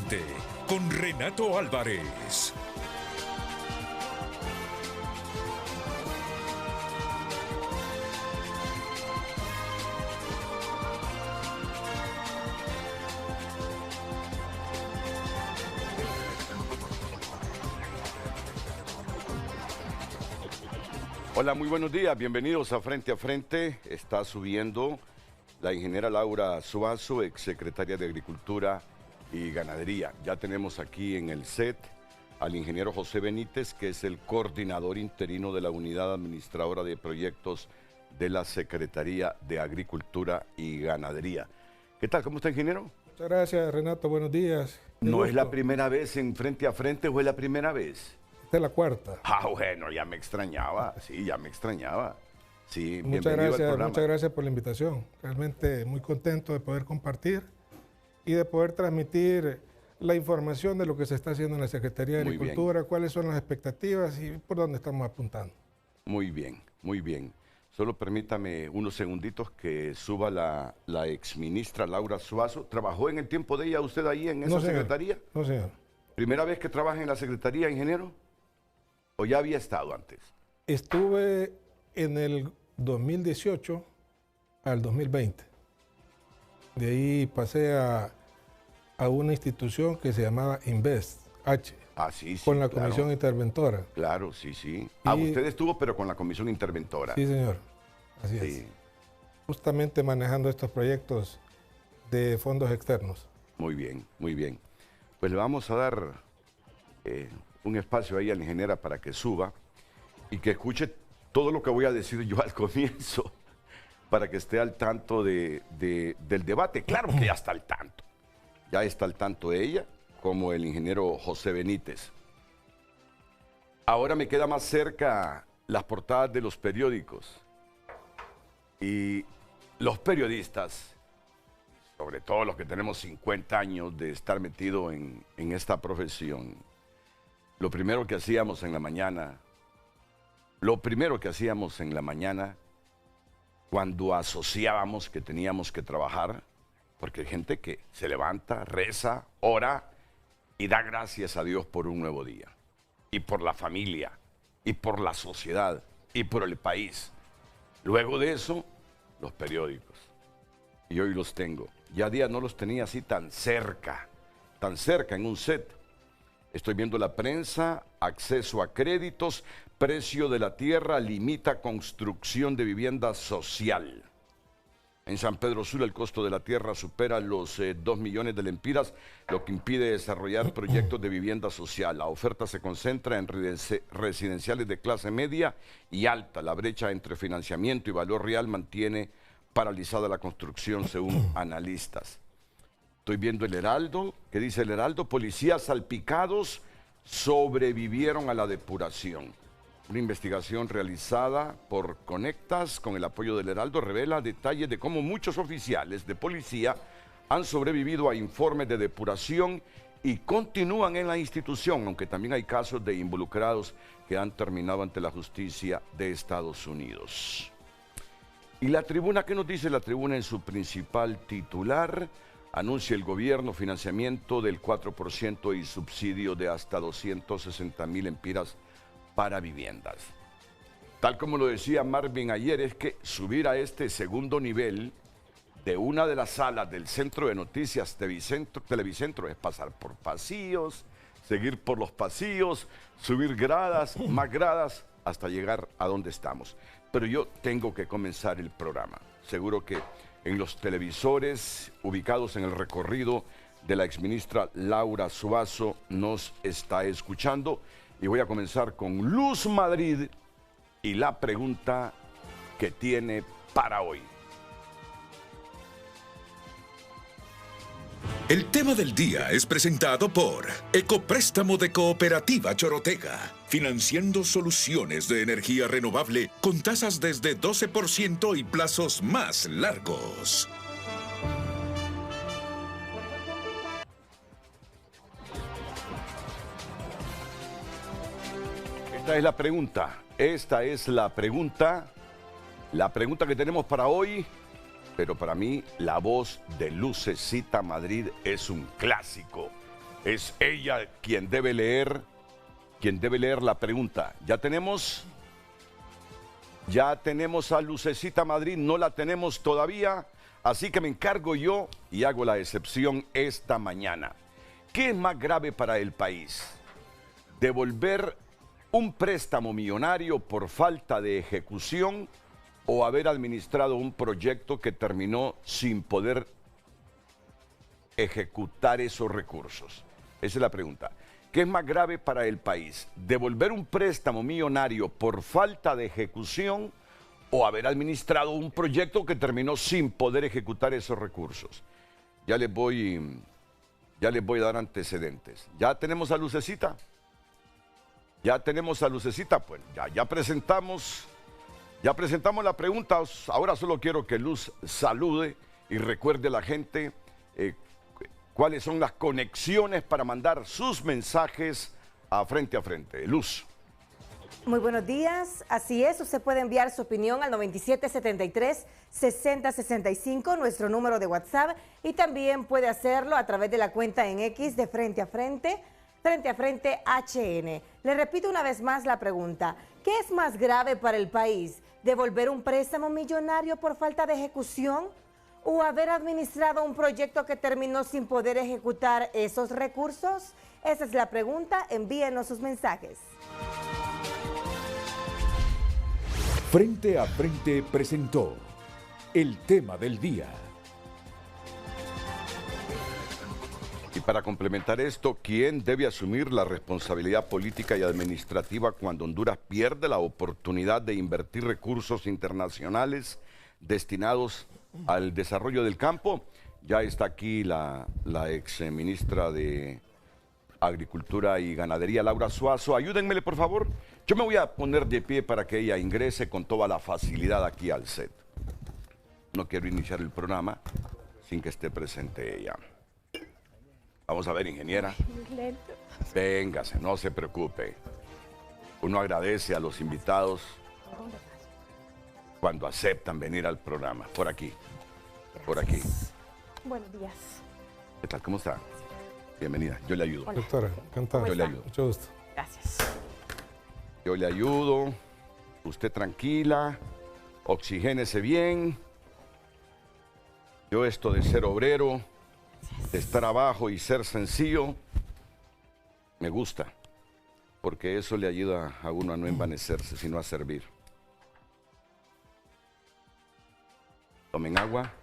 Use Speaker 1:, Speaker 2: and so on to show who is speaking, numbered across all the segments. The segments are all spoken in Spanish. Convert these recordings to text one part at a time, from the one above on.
Speaker 1: frente con Renato Álvarez.
Speaker 2: Hola, muy buenos días, bienvenidos a Frente. Está subiendo la ingeniera Laura Suazo, exsecretaria de Agricultura y Ganadería. Ya tenemos aquí en el set al ingeniero José Benítez, que es el coordinador interino de la Unidad Administradora de Proyectos de la Secretaría de Agricultura y Ganadería. ¿Qué tal? ¿Cómo está, ingeniero?
Speaker 3: Muchas gracias, Renato. Buenos días.
Speaker 2: ¿No es la primera vez en Frente a Frente o es la primera vez?
Speaker 3: Esta es la cuarta.
Speaker 2: Ah, bueno, ya me extrañaba. Sí, ya me extrañaba. Sí,
Speaker 3: muchas gracias por la invitación. Realmente muy contento de poder compartir y de poder transmitir la información de lo que se está haciendo en la Secretaría de Agricultura, cuáles son las expectativas y por dónde estamos apuntando.
Speaker 2: Muy bien, muy bien. Solo permítame unos segunditos que suba la exministra Laura Suazo. ¿Trabajó en el tiempo de ella usted ahí en esa secretaría?
Speaker 3: No, señor.
Speaker 2: ¿Primera vez que trabaja en la Secretaría, ingeniero? ¿O ya había estado antes?
Speaker 3: Estuve en el 2018 al 2020. De ahí pasé a una institución que se llamaba Invest, H.
Speaker 2: Ah, sí,
Speaker 3: con la Comisión Interventora.
Speaker 2: Claro, sí, sí. Usted estuvo, pero con la Comisión Interventora.
Speaker 3: Sí, señor. Así es. Justamente manejando estos proyectos de fondos externos.
Speaker 2: Muy bien, muy bien. Pues le vamos a dar un espacio ahí a la ingeniera para que suba y que escuche todo lo que voy a decir yo al comienzo, para que esté al tanto del debate. Claro que ya está al tanto. Ya está al tanto ella, como el ingeniero José Benítez. Ahora me queda más cerca las portadas de los periódicos. Y los periodistas, sobre todo los que tenemos 50 años de estar metido en esta profesión, lo primero que hacíamos en la mañana, cuando asociábamos que teníamos que trabajar, porque hay gente que se levanta, reza, ora y da gracias a Dios por un nuevo día, y por la familia, y por la sociedad, y por el país. Luego de eso, los periódicos. Y hoy los tengo. Ya día no los tenía así tan cerca en un set. Estoy viendo la prensa, acceso a créditos, precio de la tierra limita construcción de vivienda social. En San Pedro Sula el costo de la tierra supera los 2 millones de lempiras, lo que impide desarrollar proyectos de vivienda social. La oferta se concentra en residenciales de clase media y alta. La brecha entre financiamiento y valor real mantiene paralizada la construcción según analistas. Estoy viendo el Heraldo. ¿Qué dice el Heraldo? Policías salpicados sobrevivieron a la depuración. Una investigación realizada por Conectas con el apoyo del Heraldo revela detalles de cómo muchos oficiales de policía han sobrevivido a informes de depuración y continúan en la institución, aunque también hay casos de involucrados que han terminado ante la justicia de Estados Unidos. ¿Y la tribuna? ¿Qué nos dice la tribuna en su principal titular? Anuncia el gobierno financiamiento del 4% y subsidio de hasta 260,000 lempiras para viviendas. Tal como lo decía Marvin ayer, es que subir a este segundo nivel de una de las salas del Centro de Noticias Televicentro es pasar por pasillos, seguir por los pasillos, subir gradas, más gradas, hasta llegar a donde estamos. Pero yo tengo que comenzar el programa. Seguro que en los televisores ubicados en el recorrido de la exministra Laura Suazo nos está escuchando. Y voy a comenzar con Luz Madrid y la pregunta que tiene para hoy.
Speaker 1: El tema del día es presentado por Ecopréstamo de Cooperativa Chorotega, financiando soluciones de energía renovable con tasas desde 12% y plazos más largos.
Speaker 2: Esta es la pregunta que tenemos para hoy, pero para mí la voz de Lucecita Madrid es un clásico. Es ella quien debe leer la pregunta. Ya tenemos a Lucecita Madrid, no la tenemos todavía, así que me encargo yo y hago la excepción esta mañana. ¿Qué es más grave para el país? ¿Devolver un préstamo millonario por falta de ejecución o haber administrado un proyecto que terminó sin poder ejecutar esos recursos? Esa es la pregunta. ¿Qué es más grave para el país? ¿Devolver un préstamo millonario por falta de ejecución o haber administrado un proyecto que terminó sin poder ejecutar esos recursos? Ya les voy a dar antecedentes. ¿Ya tenemos a Lucecita? Pues ya presentamos la pregunta. Ahora solo quiero que Luz salude y recuerde a la gente cuáles son las conexiones para mandar sus mensajes a Frente. Luz.
Speaker 4: Muy buenos días. Así es, usted puede enviar su opinión al 9773-6065, nuestro número de WhatsApp, y también puede hacerlo a través de la cuenta en X de Frente a Frente HN. Le repito una vez más la pregunta. ¿Qué es más grave para el país? ¿Devolver un préstamo millonario por falta de ejecución o haber administrado un proyecto que terminó sin poder ejecutar esos recursos? Esa es la pregunta. Envíenos sus mensajes.
Speaker 1: Frente a Frente presentó el tema del día.
Speaker 2: Y para complementar esto, ¿quién debe asumir la responsabilidad política y administrativa cuando Honduras pierde la oportunidad de invertir recursos internacionales destinados al desarrollo del campo? Ya está aquí la ex ministra de Agricultura y Ganadería, Laura Suazo. Ayúdenmele, por favor. Yo me voy a poner de pie para que ella ingrese con toda la facilidad aquí al set. No quiero iniciar el programa sin que esté presente ella. Vamos a ver, ingeniera. Véngase, no se preocupe. Uno agradece a los invitados cuando aceptan venir al programa. Por aquí.
Speaker 5: Gracias.
Speaker 2: Por aquí.
Speaker 5: Buenos días.
Speaker 2: ¿Qué tal? ¿Cómo está? Bienvenida. Yo le ayudo.
Speaker 5: Hola.
Speaker 3: Doctora, encantado.
Speaker 2: Yo le ayudo.
Speaker 3: Mucho gusto.
Speaker 5: Gracias.
Speaker 2: Yo le ayudo. Usted tranquila. Oxigénese bien. Yo esto de ser obrero, de estar abajo y ser sencillo, me gusta. Porque eso le ayuda a uno a no envanecerse, sino a servir. Tomen agua.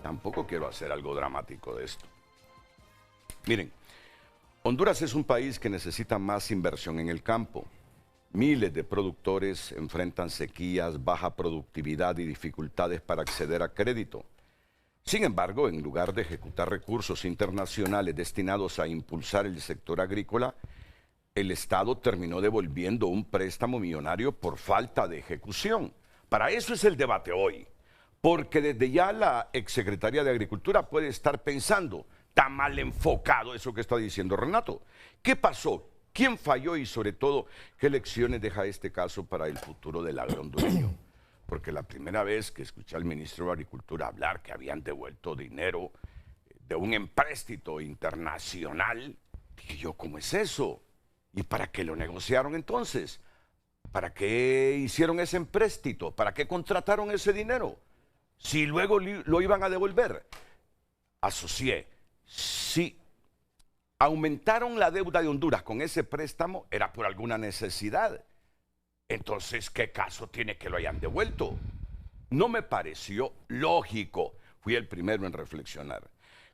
Speaker 2: Tampoco quiero hacer algo dramático de esto. Miren, Honduras es un país que necesita más inversión en el campo. Miles de productores enfrentan sequías, baja productividad y dificultades para acceder a crédito. Sin embargo, en lugar de ejecutar recursos internacionales destinados a impulsar el sector agrícola, el Estado terminó devolviendo un préstamo millonario por falta de ejecución. Para eso es el debate hoy. Porque desde ya la exsecretaria de Agricultura puede estar pensando, está mal enfocado eso que está diciendo Renato. ¿Qué pasó? ¿Quién falló? Y sobre todo, ¿qué lecciones deja este caso para el futuro del agro hondureño? Porque la primera vez que escuché al ministro de Agricultura hablar que habían devuelto dinero de un empréstito internacional, dije yo, ¿cómo es eso? ¿Y para qué lo negociaron entonces? ¿Para qué hicieron ese empréstito? ¿Para qué contrataron ese dinero? Si luego lo iban a devolver. Asocié. Si aumentaron la deuda de Honduras con ese préstamo, era por alguna necesidad. Entonces, ¿qué caso tiene que lo hayan devuelto? No me pareció lógico. Fui el primero en reflexionar.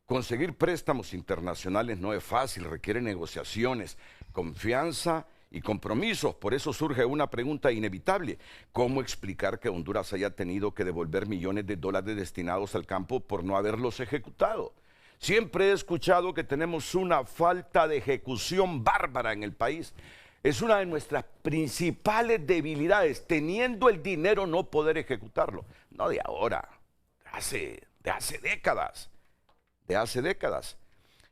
Speaker 2: Conseguir préstamos internacionales no es fácil, requiere negociaciones, confianza y compromisos. Por eso surge una pregunta inevitable. ¿Cómo explicar que Honduras haya tenido que devolver millones de dólares destinados al campo por no haberlos ejecutado? Siempre he escuchado que tenemos una falta de ejecución bárbara en el país. Es una de nuestras principales debilidades, teniendo el dinero no poder ejecutarlo. No de ahora, de hace décadas.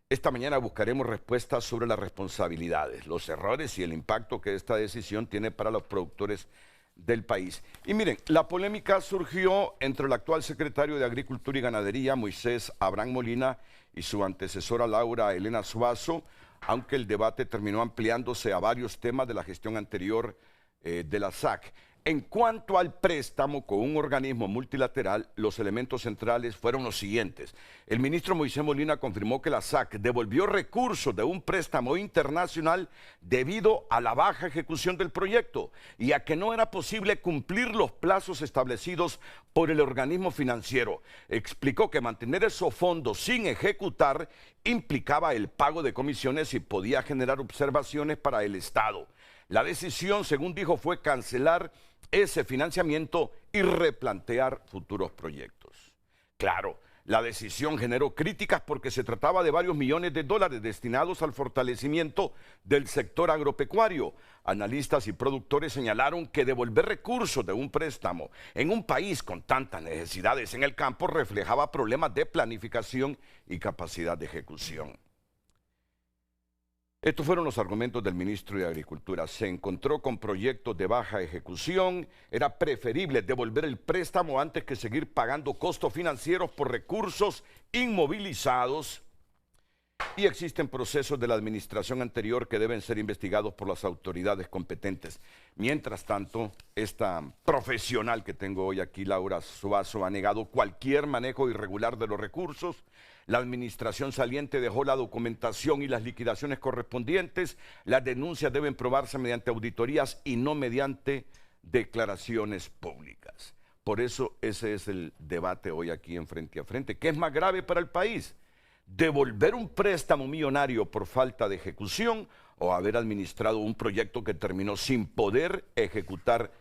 Speaker 2: Esta mañana buscaremos respuestas sobre las responsabilidades, los errores y el impacto que esta decisión tiene para los productores del país. Y miren, la polémica surgió entre el actual secretario de Agricultura y Ganadería, Moisés Abraham Molina, y su antecesora Laura Elena Suazo, aunque el debate terminó ampliándose a varios temas de la gestión anterior de la SAC. En cuanto al préstamo con un organismo multilateral, los elementos centrales fueron los siguientes. El ministro Moisés Molina confirmó que la SAC devolvió recursos de un préstamo internacional debido a la baja ejecución del proyecto y a que no era posible cumplir los plazos establecidos por el organismo financiero. Explicó que mantener esos fondos sin ejecutar implicaba el pago de comisiones y podía generar observaciones para el Estado. La decisión, según dijo, fue cancelar ese financiamiento y replantear futuros proyectos. Claro, la decisión generó críticas porque se trataba de varios millones de dólares destinados al fortalecimiento del sector agropecuario. Analistas y productores señalaron que devolver recursos de un préstamo en un país con tantas necesidades en el campo reflejaba problemas de planificación y capacidad de ejecución. Estos fueron los argumentos del ministro de Agricultura. Se encontró con proyectos de baja ejecución. Era preferible devolver el préstamo antes que seguir pagando costos financieros por recursos inmovilizados. Y existen procesos de la administración anterior que deben ser investigados por las autoridades competentes. Mientras tanto, esta profesional que tengo hoy aquí, Laura Suazo, ha negado cualquier manejo irregular de los recursos. La administración saliente dejó la documentación y las liquidaciones correspondientes. Las denuncias deben probarse mediante auditorías y no mediante declaraciones públicas. Por eso ese es el debate hoy aquí en Frente a Frente. ¿Qué es más grave para el país? ¿Devolver un préstamo millonario por falta de ejecución o haber administrado un proyecto que terminó sin poder ejecutar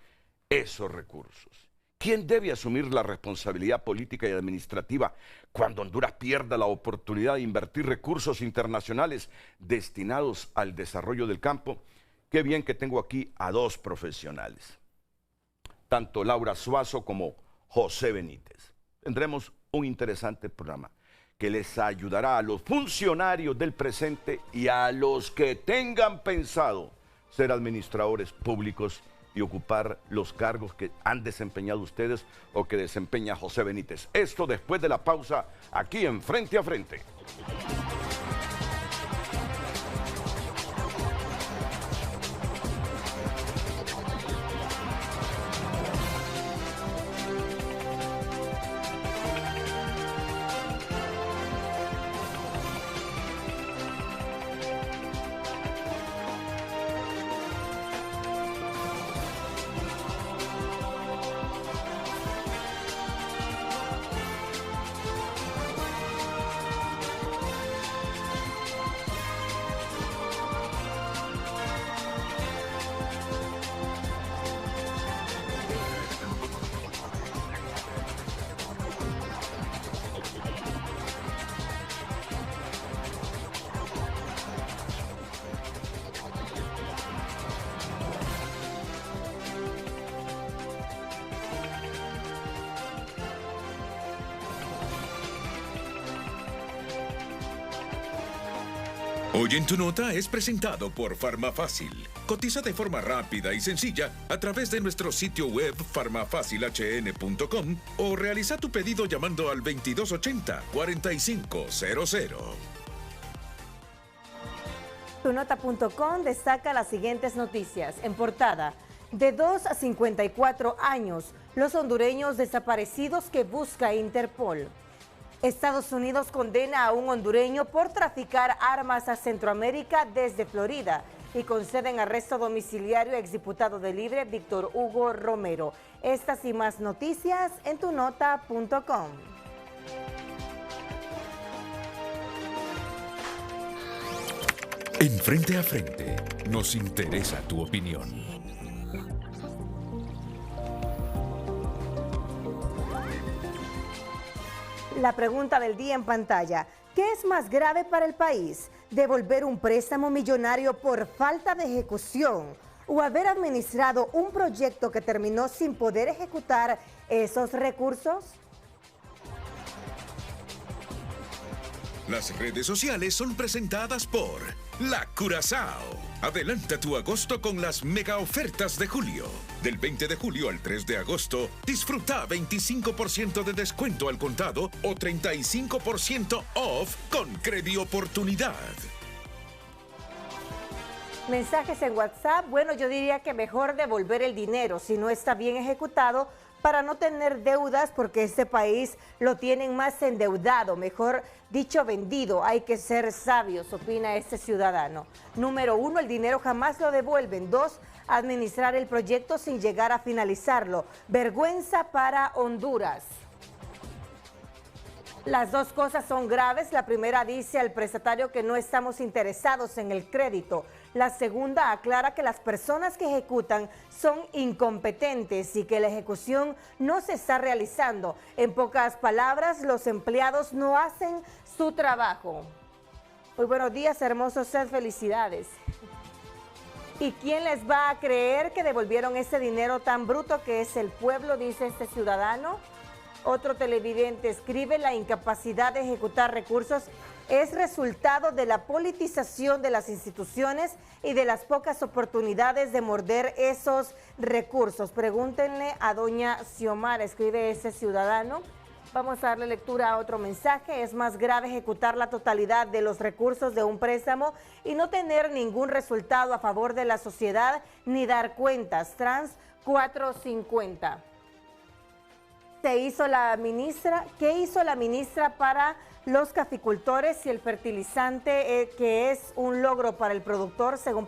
Speaker 2: esos recursos? ¿Quién debe asumir la responsabilidad política y administrativa cuando Honduras pierda la oportunidad de invertir recursos internacionales destinados al desarrollo del campo? Qué bien que tengo aquí a dos profesionales, tanto Laura Suazo como José Benítez. Tendremos un interesante programa que les ayudará a los funcionarios del presente y a los que tengan pensado ser administradores públicos y ocupar los cargos que han desempeñado ustedes o que desempeña José Benítez. Esto después de la pausa aquí en Frente a Frente.
Speaker 1: Hoy en tu nota es presentado por Farmafácil. Cotiza de forma rápida y sencilla a través de nuestro sitio web farmafacilhn.com o realiza tu pedido llamando al 2280-4500.
Speaker 4: Tunota.com destaca las siguientes noticias. En portada, de 2 a 54 años, los hondureños desaparecidos que busca Interpol. Estados Unidos condena a un hondureño por traficar armas a Centroamérica desde Florida y conceden arresto domiciliario a exdiputado de Libre Víctor Hugo Romero. Estas y más noticias en tunota.com.
Speaker 1: En Frente a Frente nos interesa tu opinión.
Speaker 4: La pregunta del día en pantalla: ¿qué es más grave para el país? ¿Devolver un préstamo millonario por falta de ejecución o haber administrado un proyecto que terminó sin poder ejecutar esos recursos?
Speaker 1: Las redes sociales son presentadas por La Curazao. Adelanta tu agosto con las mega ofertas de julio. Del 20 de julio al 3 de agosto, disfruta 25% de descuento al contado o 35% off con Credi Oportunidad.
Speaker 4: Mensajes en WhatsApp. Bueno, yo diría que mejor devolver el dinero si no está bien ejecutado para no tener deudas, porque este país lo tienen más endeudado, mejor dicho, vendido. Hay que ser sabios, opina este ciudadano. Número 1, el dinero jamás lo devuelven. 2, administrar el proyecto sin llegar a finalizarlo. Vergüenza para Honduras. Las dos cosas son graves. La primera dice al prestatario que no estamos interesados en el crédito. La segunda aclara que las personas que ejecutan son incompetentes y que la ejecución no se está realizando. En pocas palabras, los empleados no hacen su trabajo. Muy buenos días, hermosos sed, felicidades. ¿Y quién les va a creer que devolvieron ese dinero tan bruto que es el pueblo?, dice este ciudadano. Otro televidente escribe: la incapacidad de ejecutar recursos es resultado de la politización de las instituciones y de las pocas oportunidades de morder esos recursos. Pregúntenle a doña Xiomara, escribe ese ciudadano. Vamos a darle lectura a otro mensaje. Es más grave ejecutar la totalidad de los recursos de un préstamo y no tener ningún resultado a favor de la sociedad ni dar cuentas. Trans 450. ¿Qué hizo la ministra para los caficultores y el fertilizante, que es un logro para el productor, según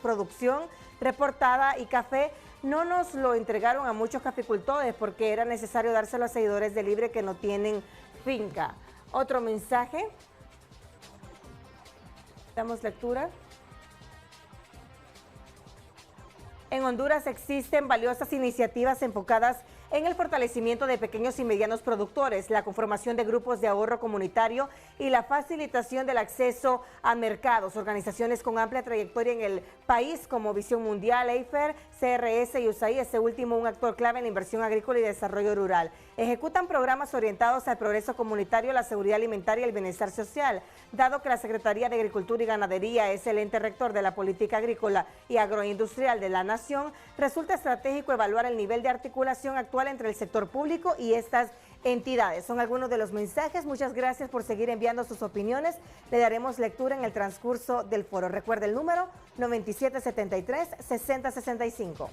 Speaker 4: producción reportada? Y café no nos lo entregaron a muchos caficultores porque era necesario dárselo a seguidores de Libre que no tienen finca. Otro mensaje. Damos lectura. En Honduras existen valiosas iniciativas enfocadas en el fortalecimiento de pequeños y medianos productores, la conformación de grupos de ahorro comunitario y la facilitación del acceso a mercados. Organizaciones con amplia trayectoria en el país como Visión Mundial, EIFER, CRS y USAID, este último un actor clave en la inversión agrícola y desarrollo rural. Ejecutan programas orientados al progreso comunitario, la seguridad alimentaria y el bienestar social. Dado que la Secretaría de Agricultura y Ganadería es el ente rector de la política agrícola y agroindustrial de la nación, resulta estratégico evaluar el nivel de articulación actual entre el sector público y estas entidades. Son algunos de los mensajes. Muchas gracias por seguir enviando sus opiniones. Le daremos lectura en el transcurso del foro. Recuerde el número 9773-6065.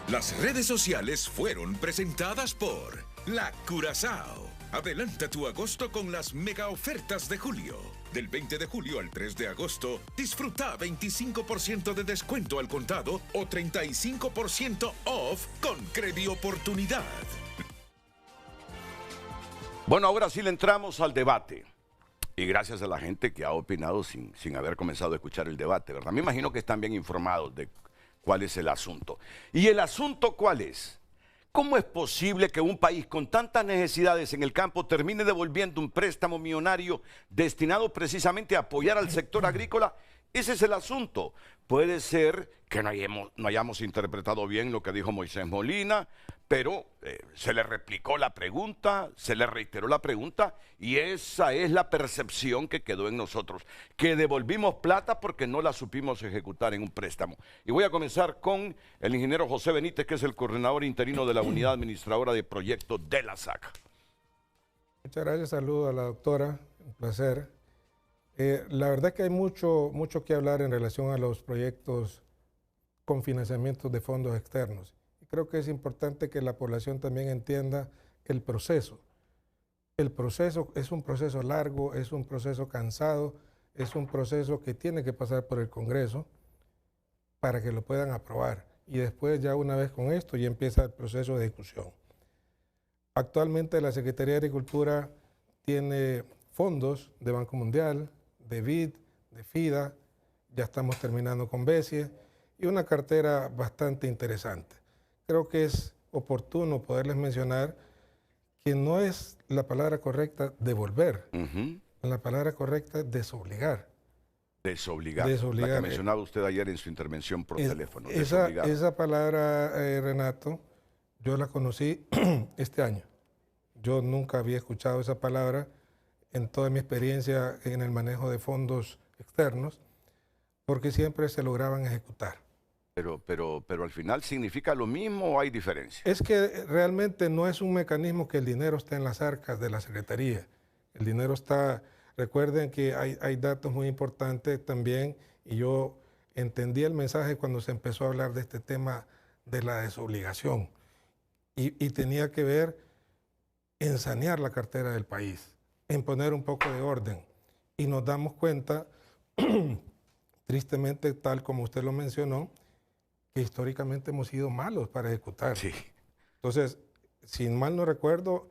Speaker 1: Las redes sociales fueron presentadas por La Curazao. Adelanta tu agosto con las mega ofertas de julio. Del 20 de julio al 3 de agosto, disfruta 25% de descuento al contado o 35% off con Credi Oportunidad.
Speaker 2: Bueno, ahora sí le entramos al debate. Y gracias a la gente que ha opinado sin haber comenzado a escuchar el debate, ¿verdad? Me imagino que están bien informados de cuál es el asunto. ¿Y el asunto cuál es? ¿Cómo es posible que un país con tantas necesidades en el campo termine devolviendo un préstamo millonario destinado precisamente a apoyar al sector agrícola? Ese es el asunto. Puede ser que no hayamos interpretado bien lo que dijo Moisés Molina, pero se le replicó la pregunta, se le reiteró la pregunta, y esa es la percepción que quedó en nosotros, que devolvimos plata porque no la supimos ejecutar en un préstamo. Y voy a comenzar con el ingeniero José Benítez, que es el coordinador interino de la Unidad Administradora de Proyectos de la SAC.
Speaker 3: Muchas gracias, saludo a la doctora, un placer. La verdad que hay mucho que hablar en relación a los proyectos con financiamiento de fondos externos. Creo que es importante que la población también entienda el proceso. El proceso es un proceso largo, es un proceso cansado, es un proceso que tiene que pasar por el Congreso para que lo puedan aprobar. Y después, ya una vez con esto, ya empieza el proceso de ejecución. Actualmente la Secretaría de Agricultura tiene fondos de Banco Mundial, de BID, de FIDA, ya estamos terminando con BESIE, y una cartera bastante interesante. Creo que es oportuno poderles mencionar que no es la palabra correcta devolver, la palabra correcta desobligar.
Speaker 2: Desobligar. La que mencionaba usted ayer en su intervención por teléfono.
Speaker 3: Esa palabra, Renato, yo la conocí este año. Yo nunca había escuchado esa palabra en toda mi experiencia en el manejo de fondos externos, porque siempre se lograban ejecutar.
Speaker 2: Pero al final, ¿significa lo mismo o hay diferencia?
Speaker 3: Es que realmente no es un mecanismo que el dinero esté en las arcas de la Secretaría. El dinero está, recuerden que hay datos muy importantes también, y yo entendí el mensaje cuando se empezó a hablar de este tema de la desobligación, y tenía que ver en sanear la cartera del país, en poner un poco de orden. Y nos damos cuenta, tristemente, tal como usted lo mencionó, que históricamente hemos sido malos para ejecutar.
Speaker 2: Sí.
Speaker 3: Entonces, si mal no recuerdo,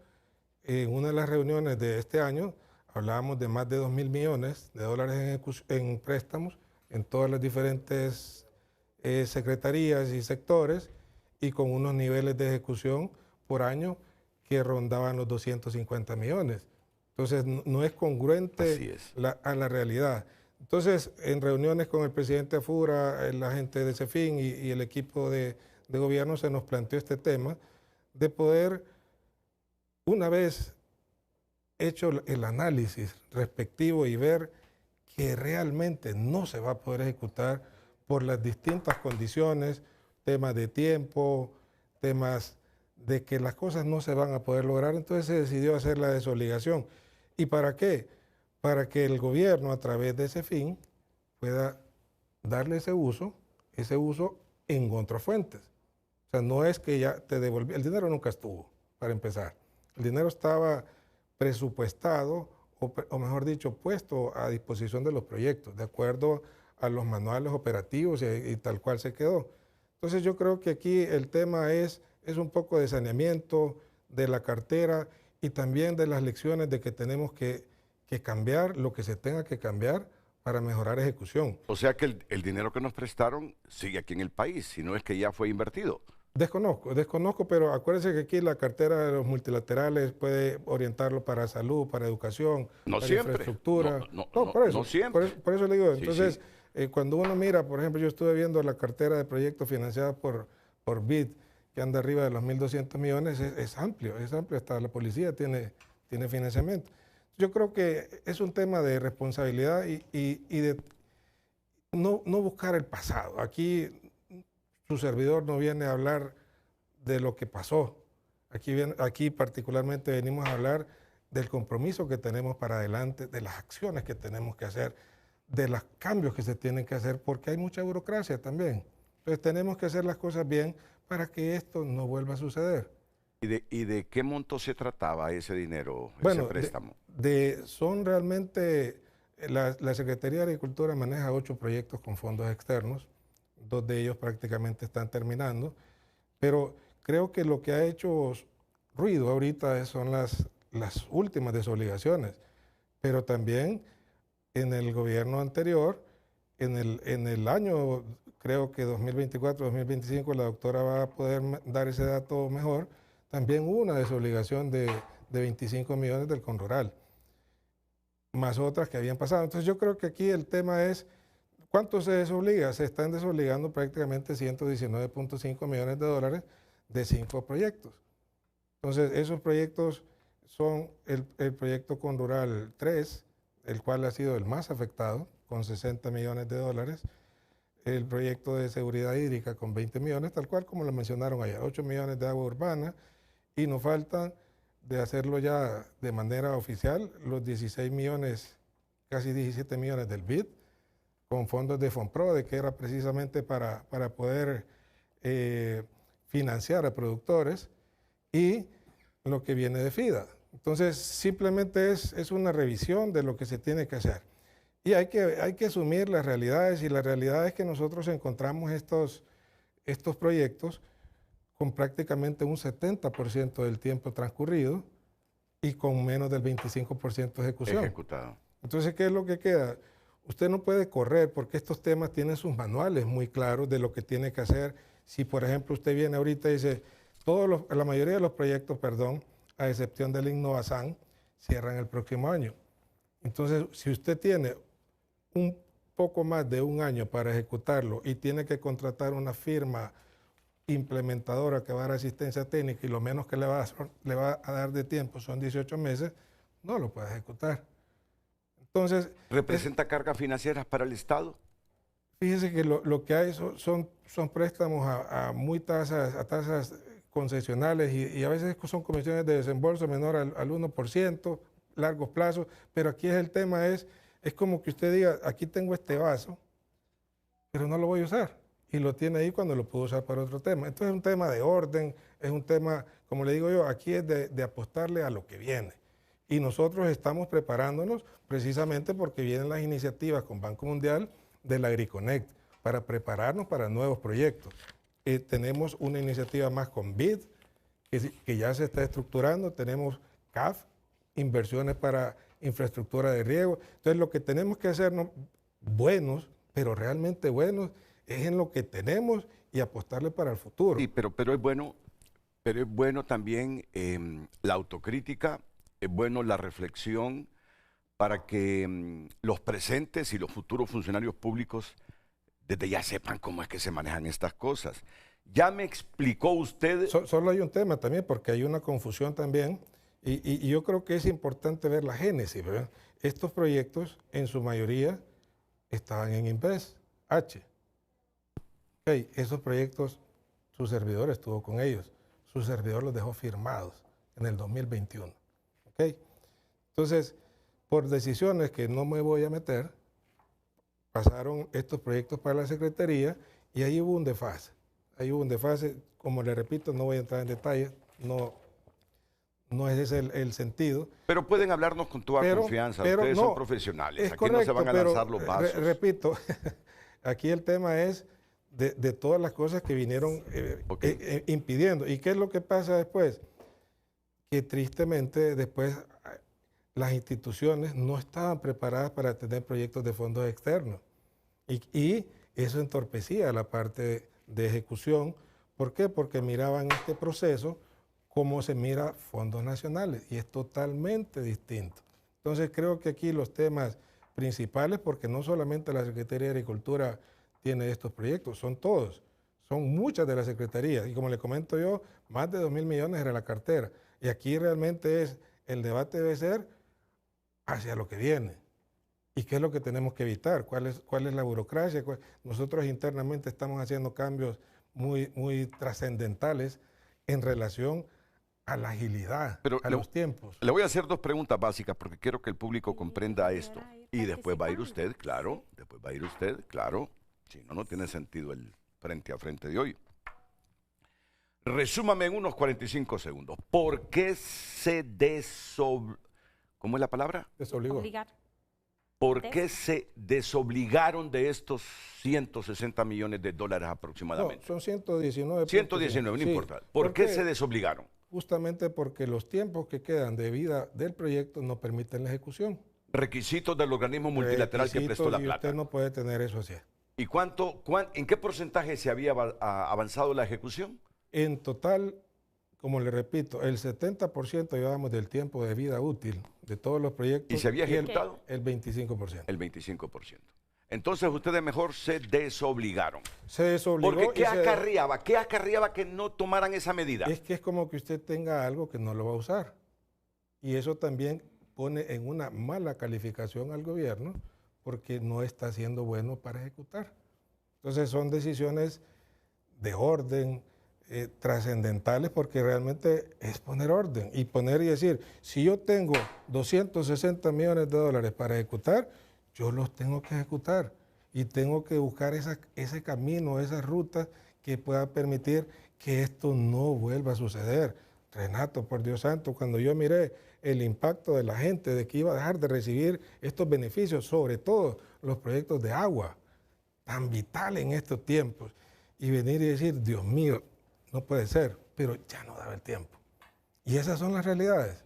Speaker 3: en una de las reuniones de este año hablábamos de más de 2.000 millones de dólares en préstamos en todas las diferentes secretarías y sectores, y con unos niveles de ejecución por año que rondaban los 250 millones. Entonces, no es congruente a la realidad. Entonces, en reuniones con el presidente Afura, la gente de CEFIN y el equipo de gobierno, se nos planteó este tema de poder, una vez hecho el análisis respectivo y ver que realmente no se va a poder ejecutar por las distintas condiciones, temas de tiempo, temas de que las cosas no se van a poder lograr, entonces se decidió hacer la desobligación. ¿Y para qué? Para que el gobierno, a través de ese fin, pueda darle ese uso en contrafuentes. O sea, no es que ya te devolví, el dinero nunca estuvo, para empezar. El dinero estaba presupuestado, o mejor dicho, puesto a disposición de los proyectos, de acuerdo a los manuales operativos y tal cual se quedó. Entonces yo creo que aquí el tema es un poco de saneamiento de la cartera y también de las lecciones de que tenemos que cambiar lo que se tenga que cambiar para mejorar ejecución.
Speaker 2: O sea que el dinero que nos prestaron sigue aquí en el país, si no es que ya fue invertido.
Speaker 3: Desconozco, pero acuérdense que aquí la cartera de los multilaterales puede orientarlo para salud, para educación,
Speaker 2: no
Speaker 3: para
Speaker 2: siempre.
Speaker 3: Infraestructura.
Speaker 2: No siempre.
Speaker 3: Por eso le digo, entonces,
Speaker 2: sí.
Speaker 3: Cuando uno mira, por ejemplo, yo estuve viendo la cartera de proyectos financiados por BID, que anda arriba de los 1.200 millones, es amplio, hasta la policía tiene financiamiento. Yo creo que es un tema de responsabilidad y de no buscar el pasado. Aquí su servidor no viene a hablar de lo que pasó. Aquí particularmente venimos a hablar del compromiso que tenemos para adelante, de las acciones que tenemos que hacer, de los cambios que se tienen que hacer, porque hay mucha burocracia también. Entonces tenemos que hacer las cosas bien para que esto no vuelva a suceder.
Speaker 2: ¿Y de qué monto se trataba ese dinero,
Speaker 3: bueno,
Speaker 2: ese préstamo?
Speaker 3: Son realmente, la Secretaría de Agricultura maneja 8 proyectos con fondos externos, 2 de ellos prácticamente están terminando, pero creo que lo que ha hecho ruido ahorita son las últimas desobligaciones, pero también en el gobierno anterior, en el año, creo que 2024-2025, la doctora va a poder dar ese dato mejor, también hubo una desobligación de 25 millones del Conrural, más otras que habían pasado. Entonces yo creo que aquí el tema es, ¿cuánto se desobliga? Se están desobligando prácticamente 119.5 millones de dólares de 5 proyectos. Entonces esos proyectos son el proyecto Conrural 3, el cual ha sido el más afectado, con 60 millones de dólares, el proyecto de seguridad hídrica con 20 millones, tal cual como lo mencionaron ayer, 8 millones de agua urbana, y nos faltan de hacerlo ya de manera oficial los 16 millones, casi 17 millones del BID, con fondos de FONPRODE, que era precisamente para poder financiar a productores, y lo que viene de FIDA. Entonces, simplemente es una revisión de lo que se tiene que hacer. Y hay que asumir las realidades, y la realidad es que nosotros encontramos estos proyectos con prácticamente un 70% del tiempo transcurrido y con menos del 25% de ejecución.
Speaker 2: Ejecutado.
Speaker 3: Entonces, ¿qué es lo que queda? Usted no puede correr porque estos temas tienen sus manuales muy claros de lo que tiene que hacer. Si, por ejemplo, usted viene ahorita y dice, la mayoría de los proyectos, a excepción del Innovasan, cierran el próximo año. Entonces, si usted tiene un poco más de un año para ejecutarlo y tiene que contratar una firma implementadora que va a dar asistencia técnica y lo menos que le va a dar de tiempo son 18 meses, no lo puede ejecutar. Entonces,
Speaker 2: ¿representa cargas financieras para el Estado?
Speaker 3: Fíjese que lo que hay son préstamos a tasas concesionales y a veces son comisiones de desembolso menor al 1%, largos plazos, pero aquí el tema es como que usted diga, aquí tengo este vaso, pero no lo voy a usar, y lo tiene ahí cuando lo puedo usar para otro tema. Entonces es un tema de orden, es un tema, como le digo yo, aquí es de apostarle a lo que viene. Y nosotros estamos preparándonos precisamente porque vienen las iniciativas con Banco Mundial de la AgriConnect para prepararnos para nuevos proyectos. Tenemos una iniciativa más con BID, que ya se está estructurando, tenemos CAF, inversiones para infraestructura de riego. Entonces lo que tenemos que hacernos buenos, pero realmente buenos, es en lo que tenemos y apostarle para el futuro.
Speaker 2: Sí, pero es bueno también la autocrítica, es bueno la reflexión para que los presentes y los futuros funcionarios públicos desde ya sepan cómo es que se manejan estas cosas. Ya me explicó usted...
Speaker 3: Solo hay un tema también, porque hay una confusión también, y yo creo que es importante ver la génesis, ¿verdad? Estos proyectos, en su mayoría, estaban en INVEST H. Okay, esos proyectos, su servidor estuvo con ellos, su servidor los dejó firmados en el 2021. ¿Okay? Entonces, por decisiones que no me voy a meter, pasaron estos proyectos para la Secretaría y ahí hubo un desfase. Ahí hubo un desfase, como le repito, no voy a entrar en detalles, no es ese el sentido.
Speaker 2: Pero pueden hablarnos con toda confianza, ustedes son profesionales, aquí
Speaker 3: correcto,
Speaker 2: no se van a lanzar los vasos.
Speaker 3: Repito, aquí el tema es de todas las cosas que vinieron impidiendo. ¿Y qué es lo que pasa después? Que tristemente después las instituciones no estaban preparadas para tener proyectos de fondos externos. Y eso entorpecía la parte de ejecución. ¿Por qué? Porque miraban este proceso como se mira fondos nacionales y es totalmente distinto. Entonces creo que aquí los temas principales, porque no solamente la Secretaría de Agricultura tiene estos proyectos, son todos, son muchas de las secretarías y como le comento yo, más de 2.000 millones era la cartera. Y aquí realmente el debate debe ser hacia lo que viene. ¿Y qué es lo que tenemos que evitar? ¿Cuál es la burocracia? Nosotros internamente estamos haciendo cambios muy trascendentales en relación a la agilidad, a los tiempos.
Speaker 2: Le voy a hacer dos preguntas básicas porque quiero que el público comprenda esto. Y después va a ir usted, claro. Después va a ir usted, claro. Si no, no tiene sentido el frente a frente de hoy. Resúmame en unos 45 segundos. ¿Por qué se ¿cómo es la palabra?
Speaker 3: Desobligó.
Speaker 5: Obligar.
Speaker 2: ¿Por qué se desobligaron de estos 160 millones de dólares aproximadamente?
Speaker 3: No, son 119.
Speaker 2: 119, no importa. ¿Por qué se desobligaron?
Speaker 3: Justamente porque los tiempos que quedan de vida del proyecto no permiten la ejecución.
Speaker 2: Requisitos del organismo multilateral que prestó la plata.
Speaker 3: Usted no puede tener eso así.
Speaker 2: ¿Y en qué porcentaje se había avanzado la ejecución?
Speaker 3: En total, como le repito, el 70% llevamos del tiempo de vida útil de todos los proyectos.
Speaker 2: ¿Y se había ejecutado?
Speaker 3: El 25%.
Speaker 2: El 25%. Entonces ustedes mejor se desobligaron.
Speaker 3: Se desobligó.
Speaker 2: Porque ¿qué acarreaba que no tomaran esa medida?
Speaker 3: Es que es como que usted tenga algo que no lo va a usar. Y eso también pone en una mala calificación al gobierno porque no está siendo bueno para ejecutar. Entonces son decisiones de orden, trascendentales, porque realmente es poner orden y decir, si yo tengo 260 millones de dólares para ejecutar, yo los tengo que ejecutar y tengo que buscar ese camino, esa ruta que pueda permitir que esto no vuelva a suceder. Renato, por Dios santo, cuando yo miré el impacto de la gente, de que iba a dejar de recibir estos beneficios, sobre todo los proyectos de agua, tan vital en estos tiempos, y venir y decir, Dios mío, no puede ser, pero ya no daba el tiempo. Y esas son las realidades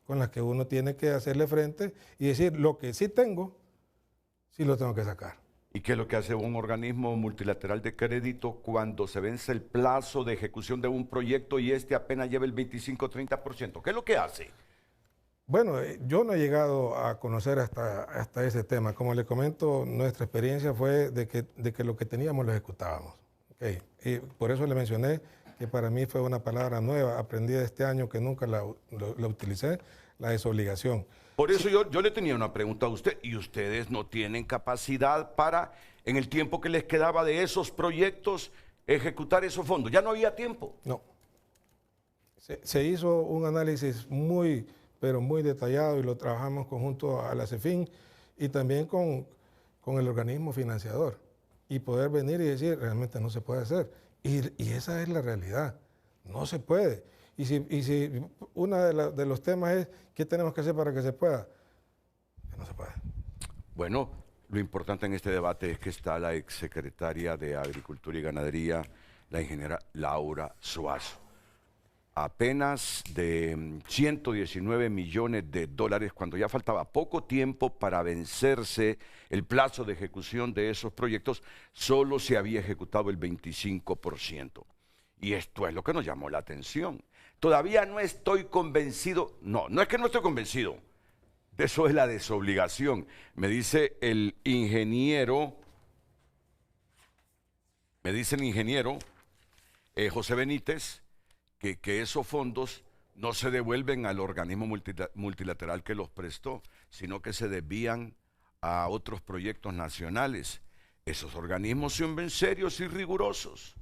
Speaker 3: con las que uno tiene que hacerle frente y decir, lo que sí tengo, sí lo tengo que sacar.
Speaker 2: ¿Y qué es lo que hace un organismo multilateral de crédito cuando se vence el plazo de ejecución de un proyecto y este apenas lleva el 25-30%? ¿Qué es lo que hace?
Speaker 3: Bueno, yo no he llegado a conocer hasta ese tema. Como le comento, nuestra experiencia fue de que lo que teníamos lo ejecutábamos. Okay. Y por eso le mencioné que para mí fue una palabra nueva, aprendí este año que nunca la utilicé, la desobligación.
Speaker 2: Por eso yo le tenía una pregunta a usted, y ustedes no tienen capacidad para, en el tiempo que les quedaba de esos proyectos, ejecutar esos fondos. Ya no había tiempo.
Speaker 3: No. Se hizo un análisis muy, pero muy detallado y lo trabajamos conjunto a la CEFIN y también con el organismo financiador. Y poder venir y decir, realmente no se puede hacer. Y esa es la realidad. No se puede. Y si uno de los temas es, ¿qué tenemos que hacer para que se pueda? Que no se puede.
Speaker 2: Bueno, lo importante en este debate es que está la exsecretaria de Agricultura y Ganadería, la ingeniera Laura Suazo. Apenas de 119 millones de dólares, cuando ya faltaba poco tiempo para vencerse el plazo de ejecución de esos proyectos, solo se había ejecutado el 25%. Y esto es lo que nos llamó la atención. Todavía no estoy convencido, no es que no estoy convencido, de eso es la desobligación. Me dice el ingeniero, José Benítez, que esos fondos no se devuelven al organismo multilateral que los prestó, sino que se desvían a otros proyectos nacionales. Esos organismos son serios y rigurosos.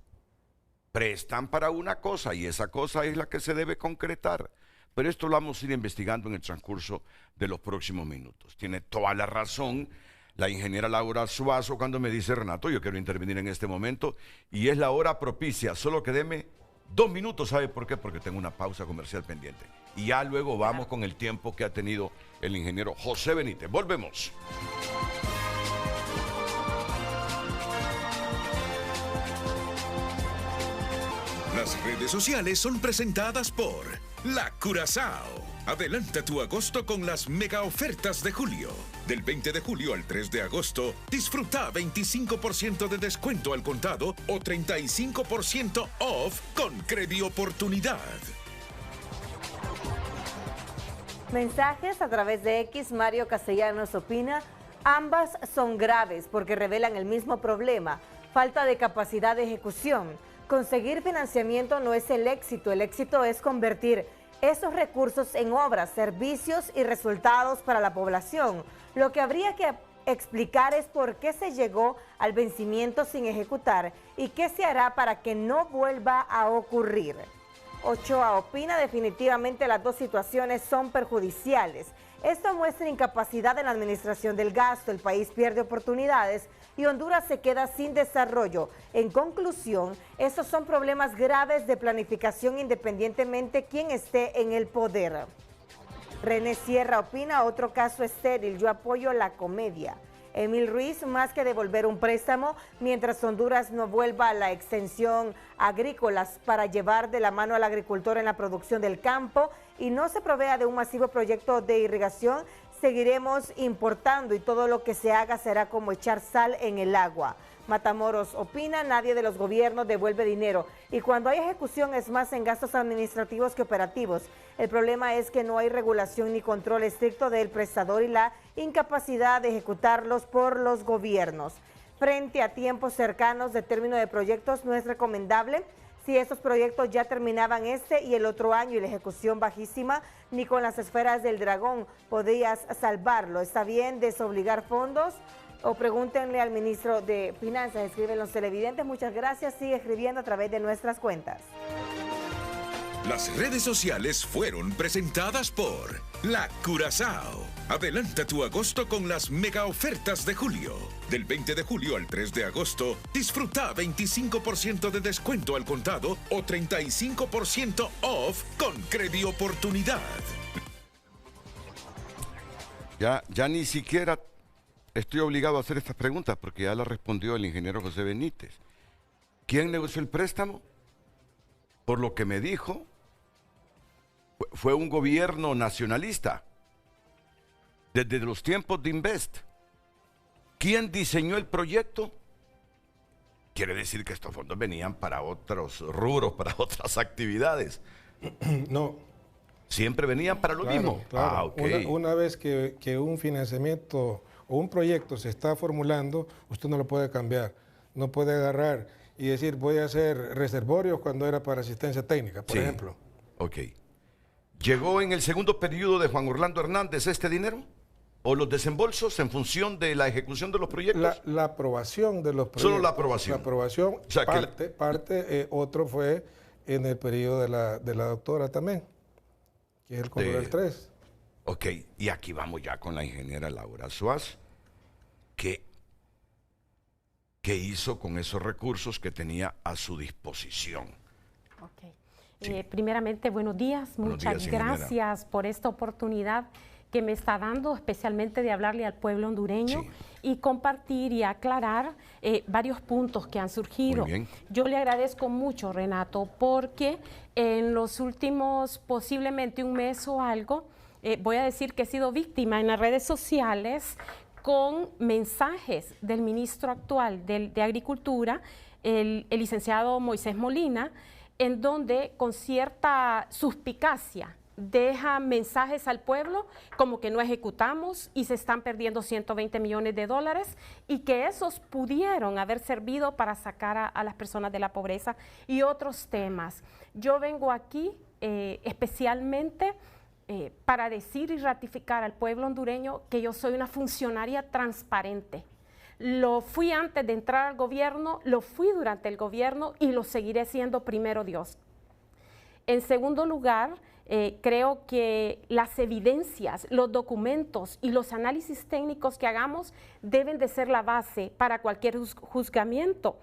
Speaker 2: Prestan para una cosa y esa cosa es la que se debe concretar. Pero esto lo vamos a ir investigando en el transcurso de los próximos minutos. Tiene toda la razón la ingeniera Laura Suazo cuando me dice, Renato, yo quiero intervenir en este momento y es la hora propicia, solo que deme 2 minutos, ¿sabe por qué? Porque tengo una pausa comercial pendiente. Y ya luego vamos con el tiempo que ha tenido el ingeniero José Benítez. Volvemos.
Speaker 1: Las redes sociales son presentadas por La Curazao. Adelanta tu agosto con las mega ofertas de julio. Del 20 de julio al 3 de agosto, disfruta 25% de descuento al contado o 35% off con Credioportunidad.
Speaker 4: Mensajes a través de X. Mario Castellanos opina, ambas son graves porque revelan el mismo problema, falta de capacidad de ejecución. Conseguir financiamiento no es el éxito es convertir esos recursos en obras, servicios y resultados para la población. Lo que habría que explicar es por qué se llegó al vencimiento sin ejecutar y qué se hará para que no vuelva a ocurrir. Ochoa opina, definitivamente las dos situaciones son perjudiciales. Esto muestra incapacidad en la administración del gasto, el país pierde oportunidades y Honduras se queda sin desarrollo. En conclusión, estos son problemas graves de planificación independientemente quién esté en el poder. René Sierra opina, otro caso estéril, yo apoyo la comedia. Emil Ruiz, más que devolver un préstamo, mientras Honduras no vuelva a la extensión agrícolas para llevar de la mano al agricultor en la producción del campo y no se provea de un masivo proyecto de irrigación, seguiremos importando y todo lo que se haga será como echar sal en el agua. Matamoros opina, nadie de los gobiernos devuelve dinero y cuando hay ejecución es más en gastos administrativos que operativos. El problema es que no hay regulación ni control estricto del prestador y la incapacidad de ejecutarlos por los gobiernos. Frente a tiempos cercanos de término de proyectos no es recomendable. Si estos proyectos ya terminaban este y el otro año y la ejecución bajísima, ni con las esferas del dragón podías salvarlo. ¿Está bien desobligar fondos? O pregúntenle al ministro de Finanzas, escriben los televidentes. Muchas gracias, sigue escribiendo a través de nuestras cuentas.
Speaker 1: Las redes sociales fueron presentadas por La Curazao. Adelanta tu agosto con las mega ofertas de julio. Del 20 de julio al 3 de agosto, disfruta 25% de descuento al contado o 35% off con Credioportunidad.
Speaker 2: Ya ni siquiera estoy obligado a hacer estas preguntas porque ya la respondió el ingeniero José Benítez. ¿Quién negoció el préstamo? Por lo que me dijo, fue un gobierno nacionalista desde los tiempos de Invest. ¿Quién diseñó el proyecto? Quiere decir que estos fondos venían para otros rubros, para otras actividades.
Speaker 3: No.
Speaker 2: Siempre venían para lo mismo.
Speaker 3: Claro.
Speaker 2: Okay.
Speaker 3: Una vez que un financiamiento o un proyecto se está formulando, usted no lo puede cambiar. No puede agarrar y decir voy a hacer reservorios cuando era para asistencia técnica, por ejemplo.
Speaker 2: Ok. ¿Llegó en el segundo periodo de Juan Orlando Hernández este dinero? ¿O los desembolsos en función de la ejecución de los proyectos?
Speaker 3: La aprobación de los proyectos.
Speaker 2: Solo la aprobación.
Speaker 3: La aprobación,
Speaker 2: o sea,
Speaker 3: otro fue en el periodo de la doctora también, que es el Coronel 3.
Speaker 2: Ok, y aquí vamos ya con la ingeniera Laura Suárez. ¿Qué hizo con esos recursos que tenía a su disposición?
Speaker 5: Okay. Sí. Primeramente, buenos días. Muchas gracias por esta oportunidad que me está dando, especialmente de hablarle al pueblo hondureño y compartir y aclarar varios puntos que han surgido.
Speaker 2: Muy bien.
Speaker 5: Yo le agradezco mucho, Renato, porque en los últimos posiblemente un mes o algo, voy a decir que he sido víctima en las redes sociales con mensajes del ministro actual de Agricultura, el licenciado Moisés Molina, en donde con cierta suspicacia deja mensajes al pueblo como que no ejecutamos y se están perdiendo 120 millones de dólares y que esos pudieron haber servido para sacar a las personas de la pobreza y otros temas. Yo vengo aquí especialmente para decir y ratificar al pueblo hondureño que yo soy una funcionaria transparente. Lo fui antes de entrar al gobierno, lo fui durante el gobierno y lo seguiré siendo, primero Dios. En segundo lugar, creo que las evidencias, los documentos y los análisis técnicos que hagamos deben de ser la base para cualquier juzgamiento.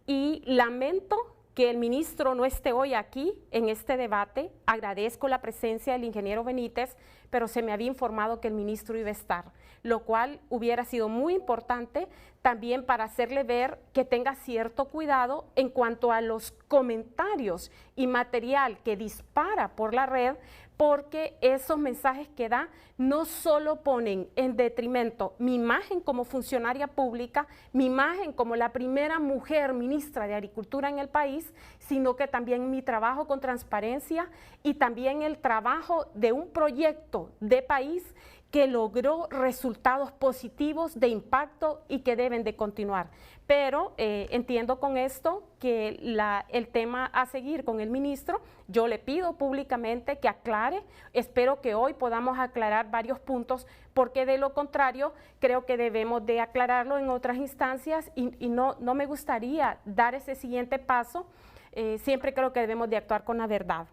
Speaker 5: Y lamento que el ministro no esté hoy aquí en este debate. Agradezco la presencia del ingeniero Benítez, pero se me había informado que el ministro iba a estar, lo cual hubiera sido muy importante también para hacerle ver que tenga cierto cuidado en cuanto a los comentarios y material que dispara por la red, porque esos mensajes que da no solo ponen en detrimento mi imagen como funcionaria pública, mi imagen como la primera mujer ministra de Agricultura en el país, sino que también mi trabajo con transparencia y también el trabajo de un proyecto de país que logró resultados positivos de impacto y que deben de continuar. Pero entiendo con esto que el tema a seguir con el ministro, yo le pido públicamente que aclare, espero que hoy podamos aclarar varios puntos, porque de lo contrario creo que debemos de aclararlo en otras instancias y no me gustaría dar ese siguiente paso, siempre creo que debemos de actuar con la verdad.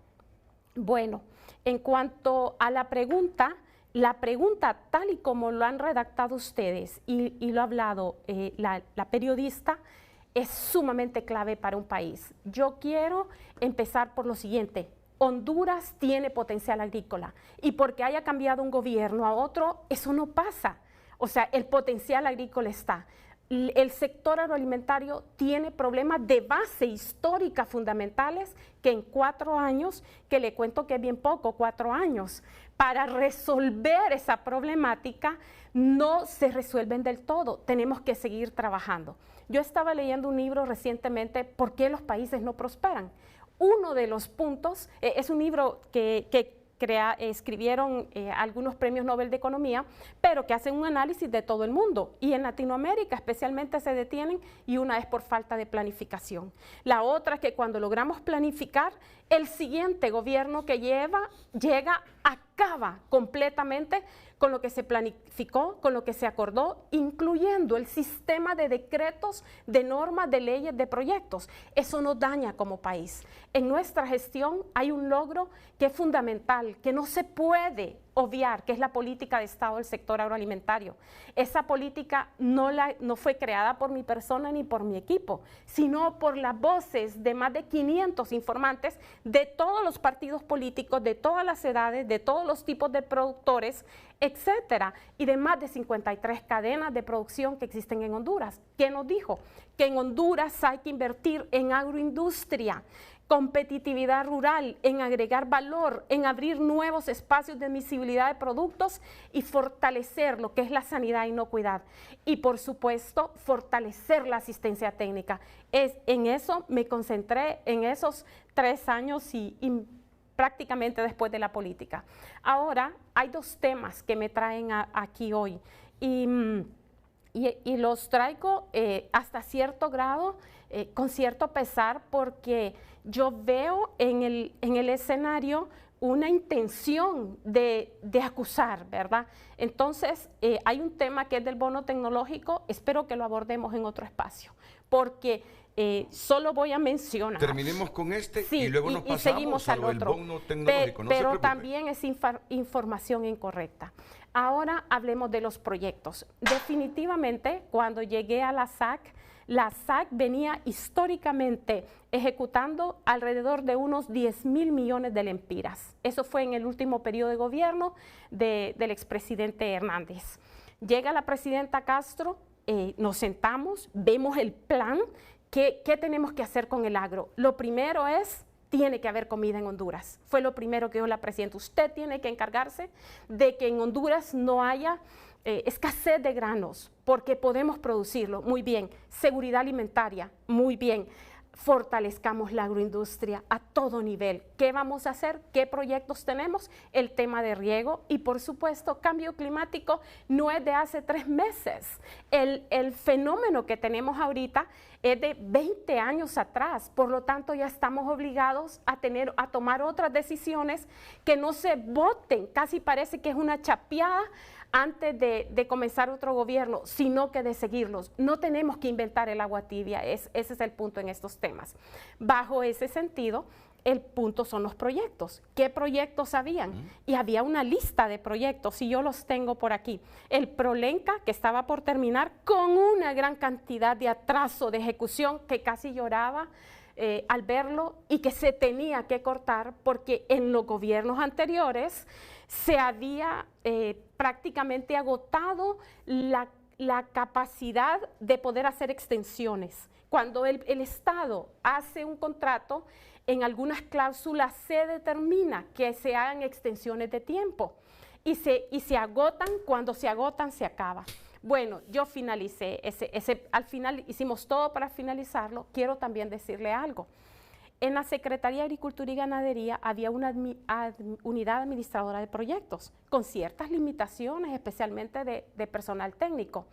Speaker 5: Bueno, en cuanto a la pregunta tal y como lo han redactado ustedes y lo ha hablado la periodista, es sumamente clave para un país. Yo quiero empezar por lo siguiente. Honduras tiene potencial agrícola y porque haya cambiado un gobierno a otro, eso no pasa. O sea, el potencial agrícola está. El sector agroalimentario tiene problemas de base histórica fundamentales que en 4 años, que le cuento que es bien poco, 4 años, para resolver esa problemática no se resuelven del todo. Tenemos que seguir trabajando. Yo estaba leyendo un libro recientemente, ¿Por qué los países no prosperan? Uno de los puntos, es un libro que escribieron algunos premios Nobel de Economía, pero que hacen un análisis de todo el mundo y en Latinoamérica especialmente se detienen, y una es por falta de planificación. La otra es que cuando logramos planificar, el siguiente gobierno que llega acaba completamente con lo que se planificó, con lo que se acordó, incluyendo el sistema de decretos, de normas, de leyes, de proyectos. Eso nos daña como país. En nuestra gestión hay un logro que es fundamental, que no se puede obviar, que es la política de Estado del sector agroalimentario. Esa política no fue creada por mi persona ni por mi equipo, sino por las voces de más de 500 informantes de todos los partidos políticos, de todas las edades, de todos los tipos de productores, etcétera, y de más de 53 cadenas de producción que existen en Honduras. ¿Qué nos dijo? Que en Honduras hay que invertir en agroindustria, competitividad rural, en agregar valor, en abrir nuevos espacios de visibilidad de productos y fortalecer lo que es la sanidad e inocuidad. Y por supuesto, fortalecer la asistencia técnica. En eso me concentré en esos 3 años y prácticamente después de la política. Ahora, hay 2 temas que me traen aquí hoy. Y y los traigo hasta cierto grado, con cierto pesar, porque yo veo en el escenario una intención de acusar, ¿verdad? Entonces, hay un tema que es del bono tecnológico, espero que lo abordemos en otro espacio, porque solo voy a mencionar.
Speaker 2: Terminemos con este
Speaker 5: sí,
Speaker 2: y luego nos pasamos
Speaker 5: al
Speaker 2: al bono tecnológico.
Speaker 5: Pero también es información incorrecta. Ahora hablemos de los proyectos. Definitivamente, cuando llegué a la SAC venía históricamente ejecutando alrededor de unos 10.000 millones de lempiras. Eso fue en el último periodo de gobierno del expresidente Hernández. Llega la presidenta Castro, nos sentamos, vemos el plan. ¿Qué tenemos que hacer con el agro? Lo primero es, tiene que haber comida en Honduras. Fue lo primero que dijo la presidenta. Usted tiene que encargarse de que en Honduras no haya escasez de granos, porque podemos producirlo. Muy bien. Seguridad alimentaria, muy bien. Fortalezcamos la agroindustria a todo nivel. ¿Qué vamos a hacer? ¿Qué proyectos tenemos? El tema de riego y, por supuesto, cambio climático no es de hace 3 meses. El fenómeno que tenemos ahorita es de 20 años atrás. Por lo tanto, ya estamos obligados a tomar otras decisiones que no se voten. Casi parece que es una chapeada antes de comenzar otro gobierno, sino que de seguirlos. No tenemos que inventar el agua tibia, ese es el punto en estos temas. Bajo ese sentido, el punto son los proyectos. ¿Qué proyectos habían? Y había una lista de proyectos, y yo los tengo por aquí. El Prolenca, que estaba por terminar, con una gran cantidad de atraso de ejecución, que casi lloraba al verlo, y que se tenía que cortar porque en los gobiernos anteriores se había prácticamente agotado la capacidad de poder hacer extensiones. Cuando el Estado hace un contrato, en algunas cláusulas se determina que se hagan extensiones de tiempo y se agotan, cuando se agotan se acaba. Bueno, yo finalicé, al final hicimos todo para finalizarlo. Quiero también decirle algo. En la Secretaría de Agricultura y Ganadería había una unidad administradora de proyectos con ciertas limitaciones, especialmente de personal técnico.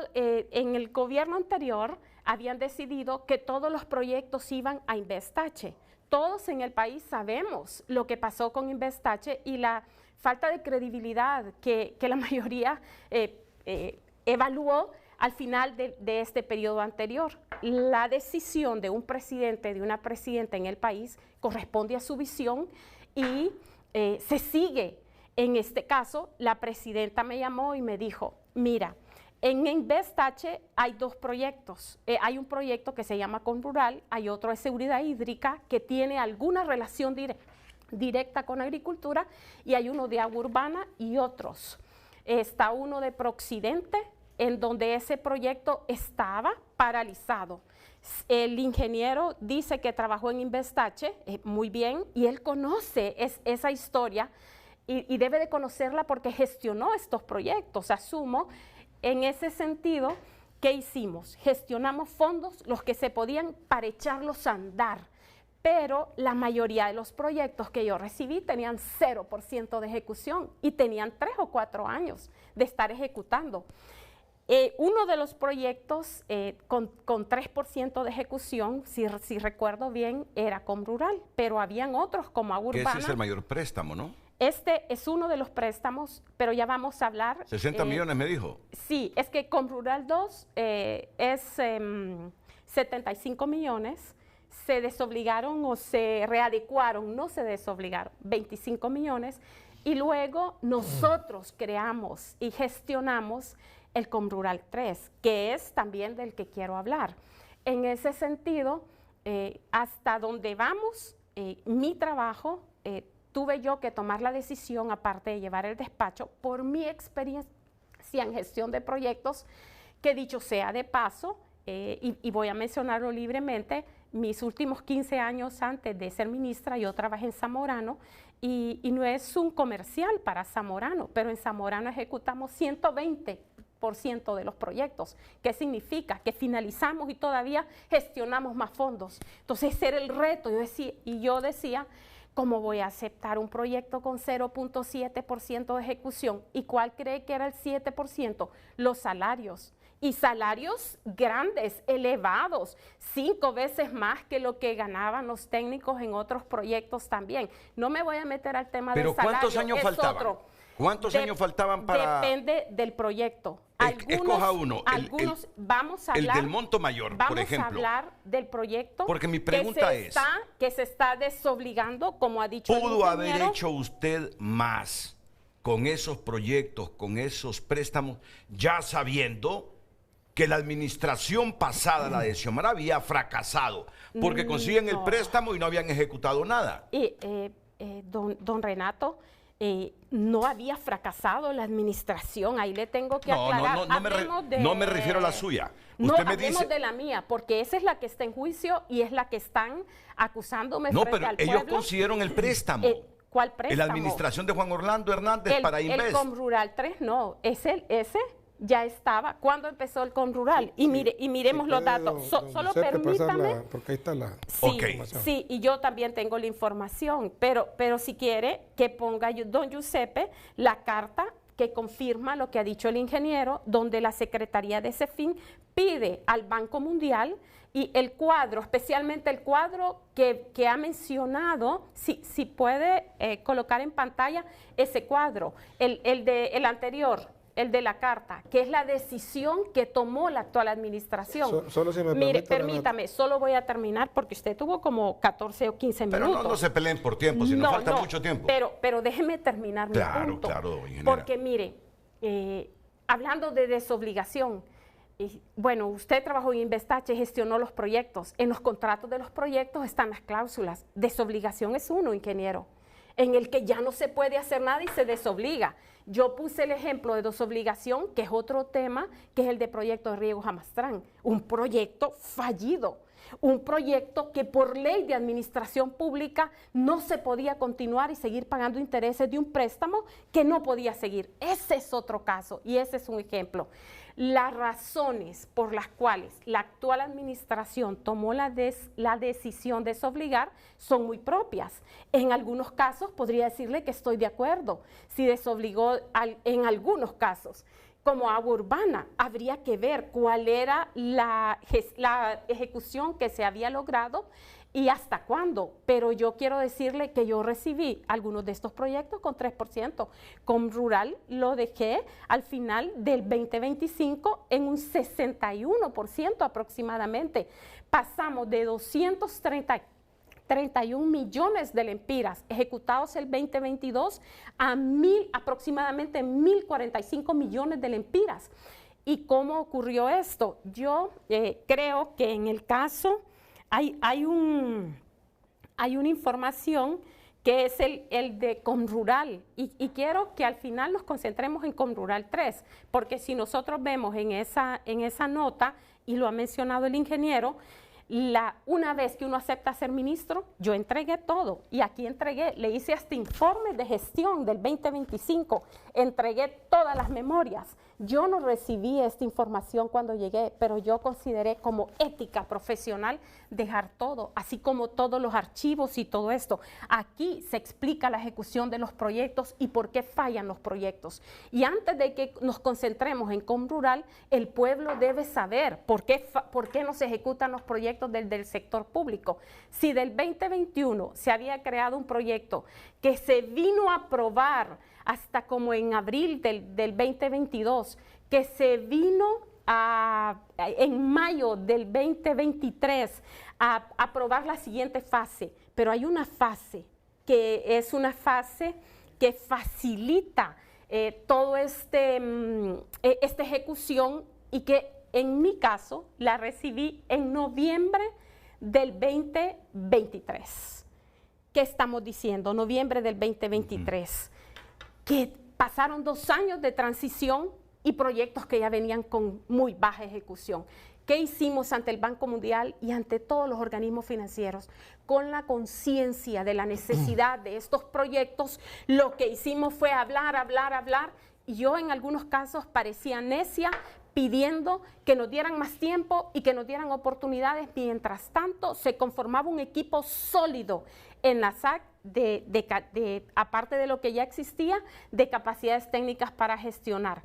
Speaker 5: En el gobierno anterior habían decidido que todos los proyectos iban a Investache. Todos en el país sabemos lo que pasó con Investache y la falta de credibilidad que la mayoría evaluó al final de este periodo anterior. La decisión de un presidente, de una presidenta en el país, corresponde a su visión y se sigue. En este caso, la presidenta me llamó y me dijo, mira, en Investache hay 2 proyectos. Hay un proyecto que se llama Conrural, hay otro de seguridad hídrica que tiene alguna relación directa con agricultura, y hay uno de agua urbana y otros. Está uno de Proccidente, en donde ese proyecto estaba paralizado. El ingeniero dice que trabajó en Investache, muy bien, y él conoce esa historia y debe de conocerla porque gestionó estos proyectos, asumo. En ese sentido, ¿qué hicimos? Gestionamos fondos, los que se podían, para echarlos a andar, pero la mayoría de los proyectos que yo recibí tenían 0% de ejecución y tenían 3 o 4 años de estar ejecutando. Uno de los proyectos con 3% de ejecución, si recuerdo bien, era Conrural, pero habían otros como Agua Urbana.
Speaker 2: Ese es el mayor préstamo, ¿no?
Speaker 5: Este es uno de los préstamos, pero ya vamos a hablar.
Speaker 2: 60 millones me dijo.
Speaker 5: Sí, es que Conrural 2 es 75 millones, se desobligaron o se readecuaron, no se desobligaron, 25 millones, y luego nosotros creamos y gestionamos el Conrural 3, que es también del que quiero hablar. En ese sentido, hasta donde vamos, mi trabajo, tuve yo que tomar la decisión, aparte de llevar el despacho, por mi experiencia en gestión de proyectos, que dicho sea de paso, y voy a mencionarlo libremente, mis últimos 15 años antes de ser ministra, yo trabajé en Zamorano, y no es un comercial para Zamorano, pero en Zamorano ejecutamos 120% de los proyectos. ¿Qué significa? Que finalizamos y todavía gestionamos más fondos. Entonces ese era el reto. Yo decía, ¿Cómo voy a aceptar un proyecto con 0.7% de ejecución? ¿Y cuál cree que era el 7%? Los salarios. Y salarios grandes, elevados, 5 veces más que lo que ganaban los técnicos en otros proyectos también. No me voy a meter al tema del salario.
Speaker 2: ¿Pero cuántos años faltaban? ¿Cuántos años faltaban para...?
Speaker 5: Depende del proyecto.
Speaker 2: Escoja uno.
Speaker 5: Vamos a hablar...
Speaker 2: El del monto mayor, por ejemplo.
Speaker 5: Vamos a hablar del proyecto.
Speaker 2: Porque mi pregunta
Speaker 5: que se está desobligando, como ha dicho el ingeniero.
Speaker 2: ¿Pudo haber hecho usted más con esos proyectos, con esos préstamos, ya sabiendo que la administración pasada, la de Xiomara, había fracasado? Porque consiguen el préstamo y no habían ejecutado nada.
Speaker 5: Don Renato... no había fracasado la administración, ahí le tengo que aclarar.
Speaker 2: No me refiero a la suya.
Speaker 5: Usted me dice de la mía, porque esa es la que está en juicio y es la que están acusándome frente al pueblo.
Speaker 2: Ellos consiguieron el préstamo.
Speaker 5: ¿Cuál préstamo?
Speaker 2: La administración de Juan Orlando Hernández para Invest.
Speaker 5: El Comrural 3 no, ese ya estaba. ¿Cuándo empezó el Comrural? Y miremos los datos. Solo permítame.
Speaker 3: Porque ahí está la
Speaker 5: información. Sí, y yo también tengo la información, pero si quiere que ponga don Giuseppe la carta que confirma lo que ha dicho el ingeniero, donde la Secretaría de CEFIN pide al Banco Mundial y el cuadro, especialmente el cuadro que ha mencionado, si puede colocar en pantalla ese cuadro, el anterior, el de la carta, que es la decisión que tomó la actual administración.
Speaker 3: Solo si me
Speaker 5: Mire, permítame, solo voy a terminar porque usted tuvo como 14 o 15 minutos.
Speaker 2: Pero no se peleen por tiempo, si nos falta mucho tiempo.
Speaker 5: Pero déjeme terminar mi punto.
Speaker 2: Claro, ingeniera.
Speaker 5: Porque mire, hablando de desobligación, bueno, usted trabajó en Investache, gestionó los proyectos. En los contratos de los proyectos están las cláusulas. Desobligación es uno, ingeniero, en el que ya no se puede hacer nada y se desobliga. Yo puse el ejemplo de desobligación, que es otro tema, que es el de proyecto de riego Jamastrán. Un proyecto fallido, un proyecto que por ley de administración pública no se podía continuar y seguir pagando intereses de un préstamo que no podía seguir. Ese es otro caso y ese es un ejemplo. Las razones por las cuales la actual administración tomó la decisión de desobligar son muy propias. En algunos casos podría decirle que estoy de acuerdo. Si desobligó en algunos casos, como agua urbana, habría que ver cuál era la ejecución que se había logrado y hasta cuándo. Pero yo quiero decirle que yo recibí algunos de estos proyectos con 3%. Con Rural lo dejé al final del 2025 en un 61% aproximadamente. Pasamos de 231 millones de lempiras ejecutados el 2022 a aproximadamente 1.045 millones de lempiras. ¿Y cómo ocurrió esto? Yo creo que en el caso... Hay una información que es el de Comrural y quiero que al final nos concentremos en Comrural 3, porque si nosotros vemos en esa nota, y lo ha mencionado el ingeniero, una vez que uno acepta ser ministro, yo entregué todo y aquí le hice hasta informes de gestión del 2025, entregué todas las memorias. Yo no recibí esta información cuando llegué, pero yo consideré como ética profesional dejar todo, así como todos los archivos y todo esto. Aquí se explica la ejecución de los proyectos y por qué fallan los proyectos. Y antes de que nos concentremos en Comrural, el pueblo debe saber por qué no se ejecutan los proyectos del sector público. Si del 2021 se había creado un proyecto que se vino a aprobar hasta como en abril del 2022, que se vino en mayo del 2023 a aprobar la siguiente fase, pero hay una fase que es una fase que facilita toda esta ejecución y que en mi caso la recibí en noviembre del 2023. ¿Qué estamos diciendo? Noviembre del 2023. Que pasaron 2 años de transición y proyectos que ya venían con muy baja ejecución. ¿Qué hicimos ante el Banco Mundial y ante todos los organismos financieros? Con la conciencia de la necesidad de estos proyectos, lo que hicimos fue hablar. Y yo en algunos casos parecía necia, pidiendo que nos dieran más tiempo y que nos dieran oportunidades. Mientras tanto, se conformaba un equipo sólido en la SAC aparte de lo que ya existía, de capacidades técnicas para gestionar.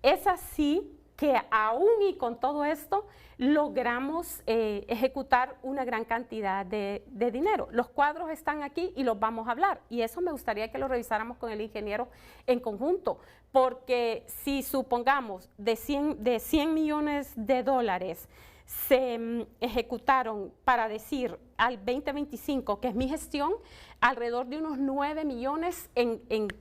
Speaker 5: Es así que aún y con todo esto logramos ejecutar una gran cantidad de dinero. Los cuadros están aquí y los vamos a hablar, y eso me gustaría que lo revisáramos con el ingeniero en conjunto, porque si supongamos de 100 millones de dólares se ejecutaron, para decir, al 2025, que es mi gestión, alrededor de unos 9 millones en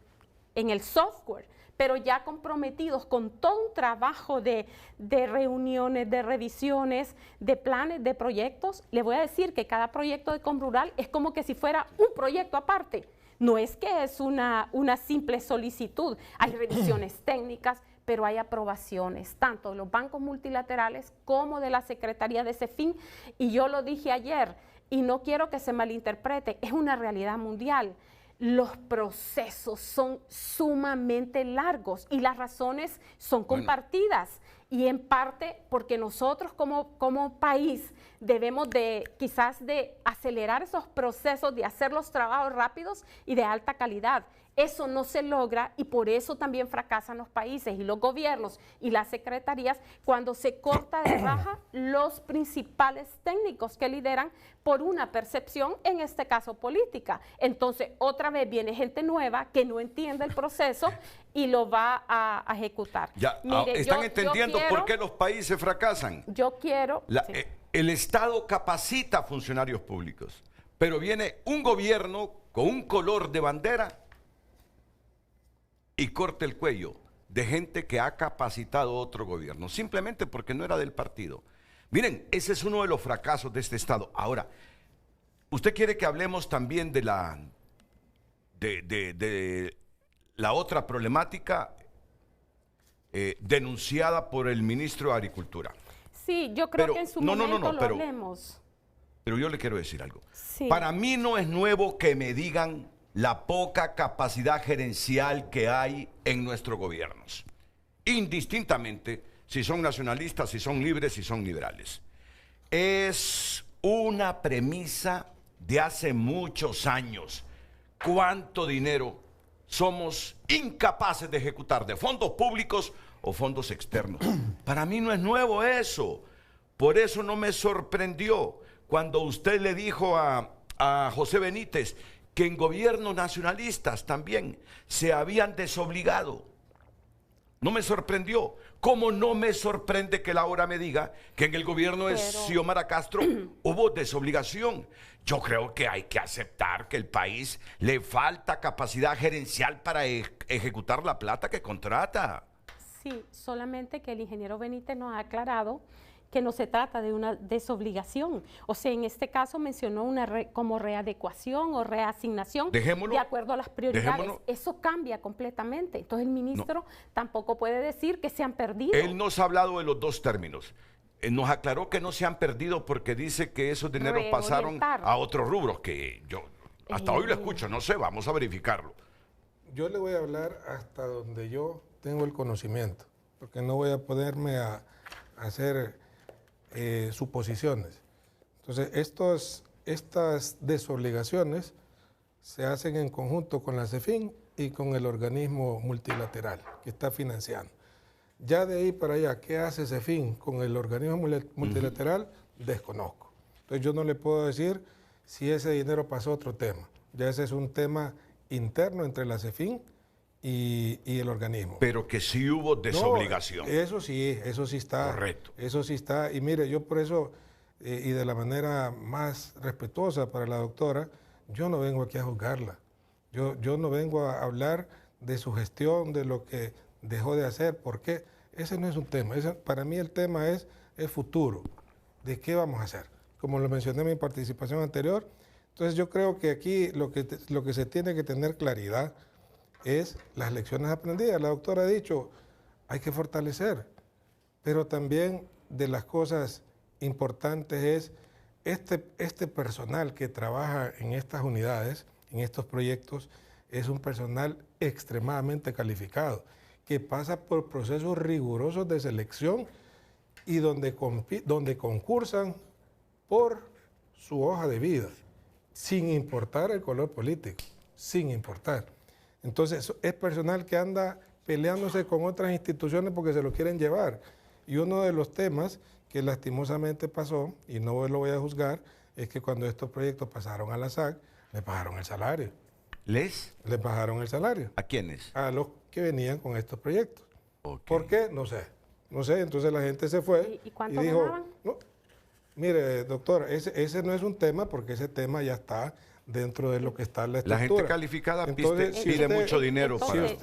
Speaker 5: el software, pero ya comprometidos con todo un trabajo de reuniones, de revisiones, de planes, de proyectos. Le voy a decir que cada proyecto de Comrural es como que si fuera un proyecto aparte. No es que es una simple solicitud, hay revisiones técnicas, pero hay aprobaciones, tanto de los bancos multilaterales como de la Secretaría de CEFIN. Y yo lo dije ayer, y no quiero que se malinterprete, es una realidad mundial. Los procesos son sumamente largos y las razones son compartidas, y en parte porque nosotros como país debemos quizás de acelerar esos procesos, de hacer los trabajos rápidos y de alta calidad. Eso no se logra, y por eso también fracasan los países y los gobiernos y las secretarías cuando se corta de raja los principales técnicos que lideran por una percepción, en este caso política. Entonces, otra vez viene gente nueva que no entiende el proceso y lo va a ejecutar.
Speaker 2: Ya, mire, ¿están entendiendo por qué los países fracasan?
Speaker 5: Yo quiero...
Speaker 2: Sí. El Estado capacita a funcionarios públicos, pero viene un gobierno con un color de bandera y corta el cuello de gente que ha capacitado otro gobierno, simplemente porque no era del partido. Miren, ese es uno de los fracasos de este Estado. Ahora, ¿usted quiere que hablemos también de la otra problemática denunciada por el ministro de Agricultura?
Speaker 5: Sí, yo creo que en su momento lo hablemos.
Speaker 2: Pero yo le quiero decir algo.
Speaker 5: Sí.
Speaker 2: Para mí no es nuevo que me digan la poca capacidad gerencial que hay en nuestros gobiernos, indistintamente si son nacionalistas, si son libres, si son liberales. Es una premisa de hace muchos años. ¿Cuánto dinero somos incapaces de ejecutar de fondos públicos o fondos externos? Para mí no es nuevo eso. Por eso no me sorprendió cuando usted le dijo a José Benítez que en gobiernos nacionalistas también se habían desobligado. No me sorprendió. ¿Cómo no me sorprende que Laura me diga que en el gobierno de Xiomara Castro hubo desobligación? Yo creo que hay que aceptar que el país le falta capacidad gerencial para ejecutar la plata que contrata.
Speaker 5: Sí, solamente que el ingeniero Benítez nos ha aclarado que no se trata de una desobligación. O sea, en este caso mencionó como readecuación o reasignación de acuerdo a las prioridades. Eso cambia completamente. Entonces el ministro tampoco puede decir que se han perdido.
Speaker 2: Él nos ha hablado de los dos términos. Nos aclaró que no se han perdido porque dice que esos dineros pasaron a otros rubros, que yo hasta hoy lo escucho, no sé, vamos a verificarlo.
Speaker 3: Yo le voy a hablar hasta donde yo tengo el conocimiento, porque no voy a ponerme a hacer suposiciones. Entonces, estas desobligaciones se hacen en conjunto con la CEFIN y con el organismo multilateral que está financiando. Ya de ahí para allá, ¿qué hace CEFIN con el organismo multilateral? Desconozco. Entonces, yo no le puedo decir si ese dinero pasó a otro tema. Ya ese es un tema interno entre la CEFIN y el organismo.
Speaker 2: Pero que sí hubo desobligación.
Speaker 3: No, eso sí está.
Speaker 2: Correcto.
Speaker 3: Eso sí está. Y mire, yo por eso, y de la manera más respetuosa para la doctora, yo no vengo aquí a juzgarla. Yo no vengo a hablar de su gestión, de lo que dejó de hacer. ¿Por qué? Ese no es un tema. Para mí el tema es el futuro. ¿De qué vamos a hacer? Como lo mencioné en mi participación anterior. Entonces yo creo que aquí lo que se tiene que tener claridad es las lecciones aprendidas. La doctora ha dicho, hay que fortalecer, pero también de las cosas importantes es este personal que trabaja en estas unidades, en estos proyectos, es un personal extremadamente calificado, que pasa por procesos rigurosos de selección y donde concursan por su hoja de vida. sin importar el color político, sin importar. Entonces, es personal que anda peleándose con otras instituciones porque se lo quieren llevar. Y uno de los temas que lastimosamente pasó, y no lo voy a juzgar, es que cuando estos proyectos pasaron a la SAC, les bajaron el salario.
Speaker 2: ¿Les
Speaker 3: bajaron el salario.
Speaker 2: ¿A quiénes?
Speaker 3: A los que venían con estos proyectos.
Speaker 2: Okay.
Speaker 3: ¿Por qué? No sé. No sé, entonces la gente se fue
Speaker 5: ¿Y cuánto
Speaker 3: dijo,
Speaker 5: ganaban?
Speaker 3: no, mire, doctora, ese no es un tema porque ese tema ya está dentro de lo que está en la estructura.
Speaker 2: La gente calificada
Speaker 3: entonces,
Speaker 2: pide mucho dinero
Speaker 5: entonces,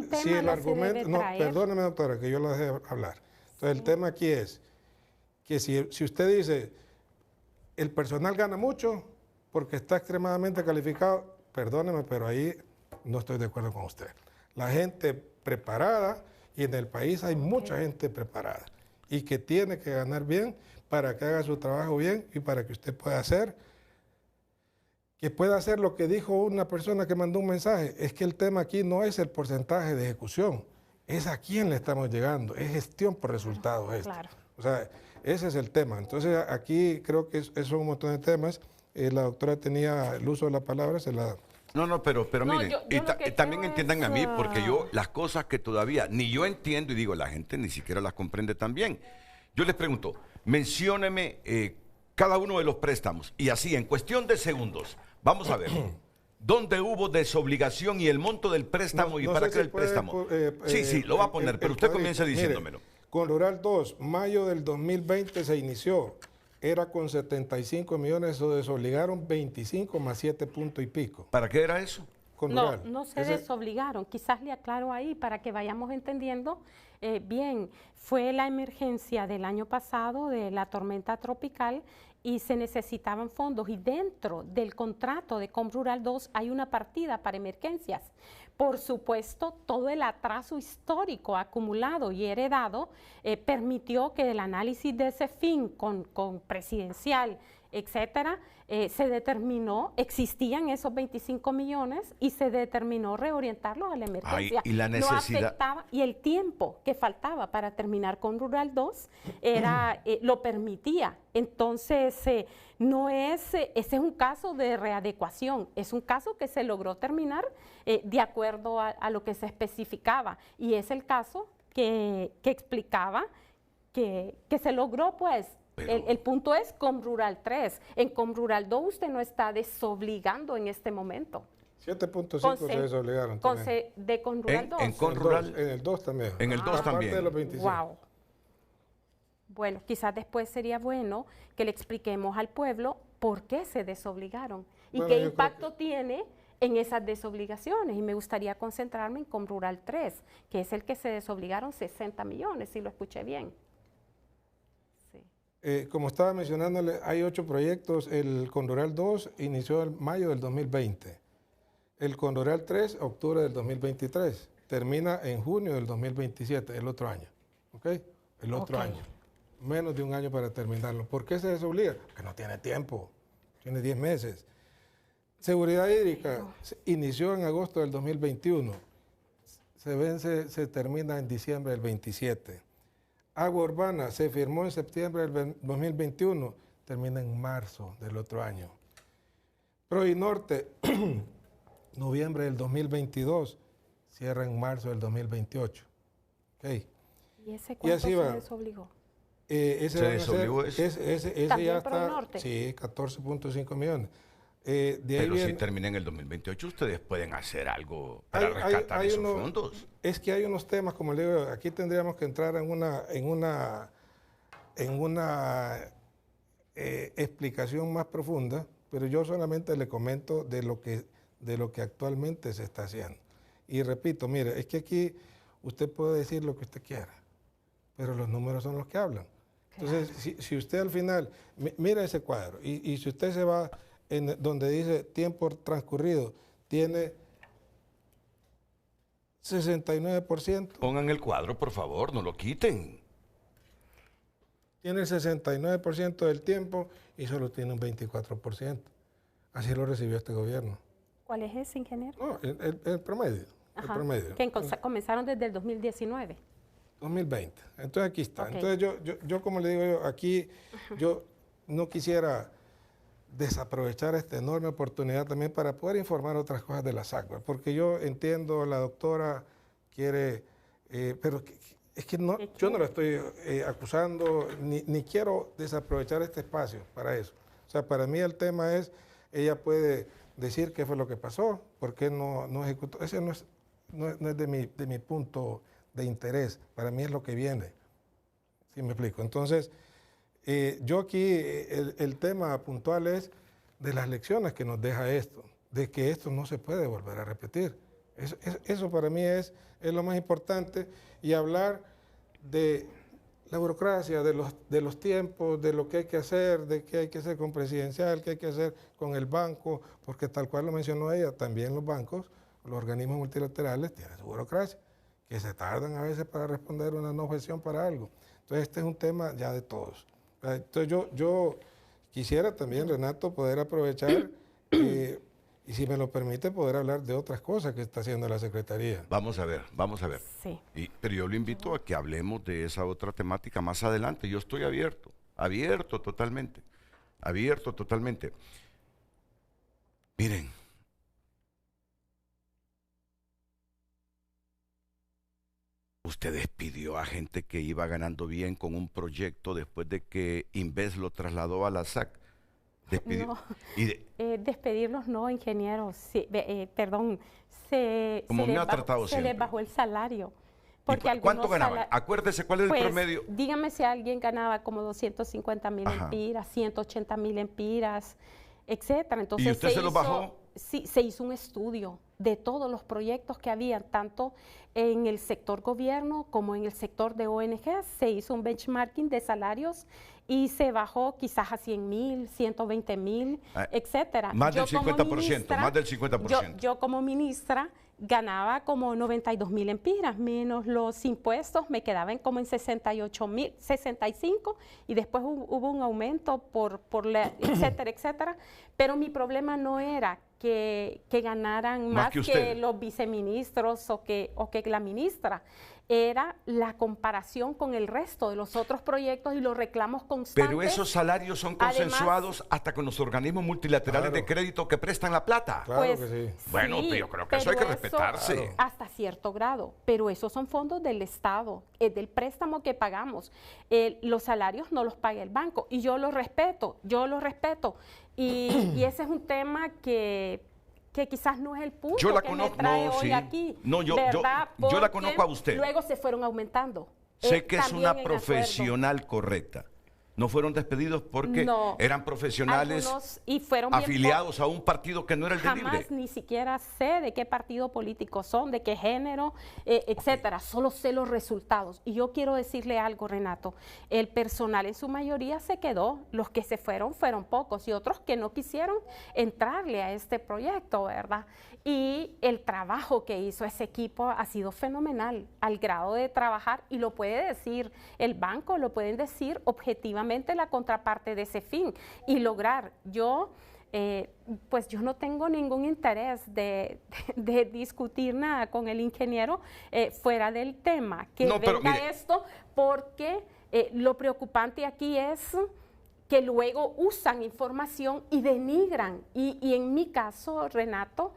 Speaker 2: para...
Speaker 3: Si el argumento... No, perdóneme, doctora, que yo la dejé hablar. Entonces, el tema aquí es que si usted dice, el personal gana mucho porque está extremadamente calificado, perdóneme, pero ahí no estoy de acuerdo con usted. La gente preparada, y en el país hay mucha gente preparada y que tiene que ganar bien para que haga su trabajo bien y para que usted pueda hacer lo que dijo una persona que mandó un mensaje. Es que el tema aquí no es el porcentaje de ejecución, es a quién le estamos llegando, es gestión por resultados.
Speaker 5: Claro.
Speaker 3: O sea, ese es el tema. Entonces aquí creo que son un montón de temas. La doctora tenía el uso de la palabra, se la...
Speaker 2: No, pero
Speaker 5: No,
Speaker 2: miren, también entiendan a mí, porque yo las cosas que todavía ni yo entiendo y digo, la gente ni siquiera las comprende tan bien. Yo les pregunto, mencióneme cada uno de los préstamos y así, en cuestión de segundos, vamos a ver, ¿dónde hubo desobligación y el monto del préstamo y para qué el préstamo? Sí, lo va a poner, pero usted comienza diciéndomelo.
Speaker 3: Mire, con Rural 2, mayo del 2020 se inició. Era con 75 millones, se desobligaron 25 más 7 puntos y pico.
Speaker 2: ¿Para qué era eso?
Speaker 5: No se desobligaron. Quizás le aclaro ahí para que vayamos entendiendo bien. Fue la emergencia del año pasado de la tormenta tropical y se necesitaban fondos y dentro del contrato de Comrural 2 hay una partida para emergencias. Por supuesto, todo el atraso histórico acumulado y heredado permitió que el análisis de ese fin con presidencial, etcétera, se determinó, existían esos 25 millones y se determinó reorientarlos a la emergencia.
Speaker 2: Y la necesidad.
Speaker 5: No afectaba, y el tiempo que faltaba para terminar con Rural 2 lo permitía. Entonces, ese es un caso de readecuación, es un caso que se logró terminar de acuerdo a lo que se especificaba. Y es el caso que explicaba que se logró, pues. El punto es Comrural 3. En Comrural 2 usted no está desobligando en este momento.
Speaker 3: 7.5 se desobligaron.
Speaker 5: De Comrural 2.
Speaker 2: En Comrural.
Speaker 3: En el 2 también.
Speaker 2: En el 2 también.
Speaker 3: De los 25.
Speaker 5: Wow. Bueno, quizás después sería bueno que le expliquemos al pueblo por qué se desobligaron y qué impacto tiene en esas desobligaciones. Y me gustaría concentrarme en Comrural 3, que es el que se desobligaron 60 millones, si lo escuché bien.
Speaker 3: Como estaba mencionándole, hay 8 proyectos. El Comrural 2 inició en mayo del 2020. El Comrural 3, octubre del 2023. Termina en junio del 2027, el otro año. ¿Ok? El otro año. Menos de un año para terminarlo. ¿Por qué se desobliga? Porque no tiene tiempo. Tiene 10 meses. Seguridad hídrica inició en agosto del 2021. Se termina en diciembre del 27. Agua urbana se firmó en septiembre del 2021, termina en marzo del otro año. Proinorte, noviembre del 2022, cierra en marzo del 2028. Okay.
Speaker 5: ¿Y ese cuánto se desobligó?
Speaker 2: ¿Se desobligó
Speaker 3: ese ya está, Proinorte? Sí, 14.5 millones.
Speaker 2: Pero si termina en el 2028, ustedes pueden hacer algo para rescatar esos fondos.
Speaker 3: Es que hay unos temas, como le digo, aquí tendríamos que entrar en una explicación más profunda, pero yo solamente le comento de lo que actualmente se está haciendo. Y repito, mire, es que aquí usted puede decir lo que usted quiera, pero los números son los que hablan. Entonces, si usted al final, mira ese cuadro, y si usted se va donde dice tiempo transcurrido, tiene 69%.
Speaker 2: Pongan el cuadro, por favor, no lo quiten.
Speaker 3: Tiene el 69% del tiempo y solo tiene un 24%. Así lo recibió este gobierno.
Speaker 5: ¿Cuál es ese, ingeniero?
Speaker 3: No, el promedio.
Speaker 5: Ajá,
Speaker 3: el promedio.
Speaker 5: Que comenzaron desde el 2019.
Speaker 3: 2020. Entonces aquí está.
Speaker 5: Okay.
Speaker 3: Entonces yo como le digo, aquí yo no quisiera desaprovechar esta enorme oportunidad también para poder informar otras cosas de la SAC, porque yo entiendo, la doctora quiere, pero es que no, yo no la estoy acusando, ni quiero desaprovechar este espacio para eso. O sea, para mí el tema es, ella puede decir qué fue lo que pasó, por qué no ejecutó. Ese no es de mi punto de interés, para mí es lo que viene. ¿Sí me explico? Entonces, yo aquí, el tema puntual es de las lecciones que nos deja esto, de que esto no se puede volver a repetir. Eso para mí es lo más importante, y hablar de la burocracia, de los tiempos, de lo que hay que hacer, de qué hay que hacer con Presidencial, qué hay que hacer con el banco, porque tal cual lo mencionó ella, también los bancos, los organismos multilaterales tienen su burocracia, que se tardan a veces para responder una no objeción para algo. Entonces este es un tema ya de todos. Entonces yo quisiera también, Renato, poder aprovechar y si me lo permite, poder hablar de otras cosas que está haciendo la Secretaría.
Speaker 2: Vamos a ver.
Speaker 5: Sí.
Speaker 2: Pero yo lo invito a que hablemos de esa otra temática más adelante. Yo estoy abierto totalmente. Miren, usted despidió a gente que iba ganando bien con un proyecto después de que Inves lo trasladó a la SAC.
Speaker 5: No, despedirlos no, ingenieros, sí, perdón, se les bajó el salario.
Speaker 2: Porque ¿cuánto ganaban? Acuérdese cuál es el promedio.
Speaker 5: Dígame si alguien ganaba como 250,000 empiras, 180,000 empiras, etcétera. Entonces,
Speaker 2: ¿y usted se los bajó?
Speaker 5: Sí, se hizo un estudio de todos los proyectos que había, tanto en el sector gobierno como en el sector de ONG. Se hizo un benchmarking de salarios y se bajó quizás a 100,000, 120,000, etcétera.
Speaker 2: Más del 50%.
Speaker 5: Yo como ministra ganaba como 92,000 empiras, menos los impuestos me quedaban como en 68,000, 65, y después hubo un aumento por etcétera, etcétera. Pero mi problema no era que ganaran más que los viceministros o que la ministra. Era la comparación con el resto de los otros proyectos y los reclamos constantes.
Speaker 2: Pero esos salarios son consensuados además, hasta con los organismos multilaterales de crédito que prestan la plata.
Speaker 3: Claro que sí.
Speaker 2: Bueno,
Speaker 5: sí,
Speaker 2: yo creo que eso hay que respetarse.
Speaker 5: Claro. Hasta cierto grado, pero esos son fondos del Estado, es del préstamo que pagamos. Los salarios no los paga el banco y yo lo respeto. Y ese es un tema que quizás no es el punto
Speaker 2: yo la
Speaker 5: que
Speaker 2: conozco,
Speaker 5: me trae hoy aquí.
Speaker 2: No, yo la conozco a usted.
Speaker 5: Luego se fueron aumentando.
Speaker 2: Sé que es una profesional correcta. No fueron despedidos porque eran profesionales
Speaker 5: y fueron
Speaker 2: afiliados a un partido que no era el de Libre.
Speaker 5: Jamás ni siquiera sé de qué partido político son, de qué género, etcétera. Solo sé los resultados. Y yo quiero decirle algo, Renato. El personal en su mayoría se quedó. Los que se fueron pocos y otros que no quisieron entrarle a este proyecto, ¿verdad? Y el trabajo que hizo ese equipo ha sido fenomenal, al grado de trabajar, y lo puede decir el banco, lo pueden decir objetivamente la contraparte de ese fin, y lograr. Pues yo no tengo ningún interés de discutir nada con el ingeniero fuera del tema, que venga esto, porque lo preocupante aquí es que luego usan información y denigran, y en mi caso, Renato,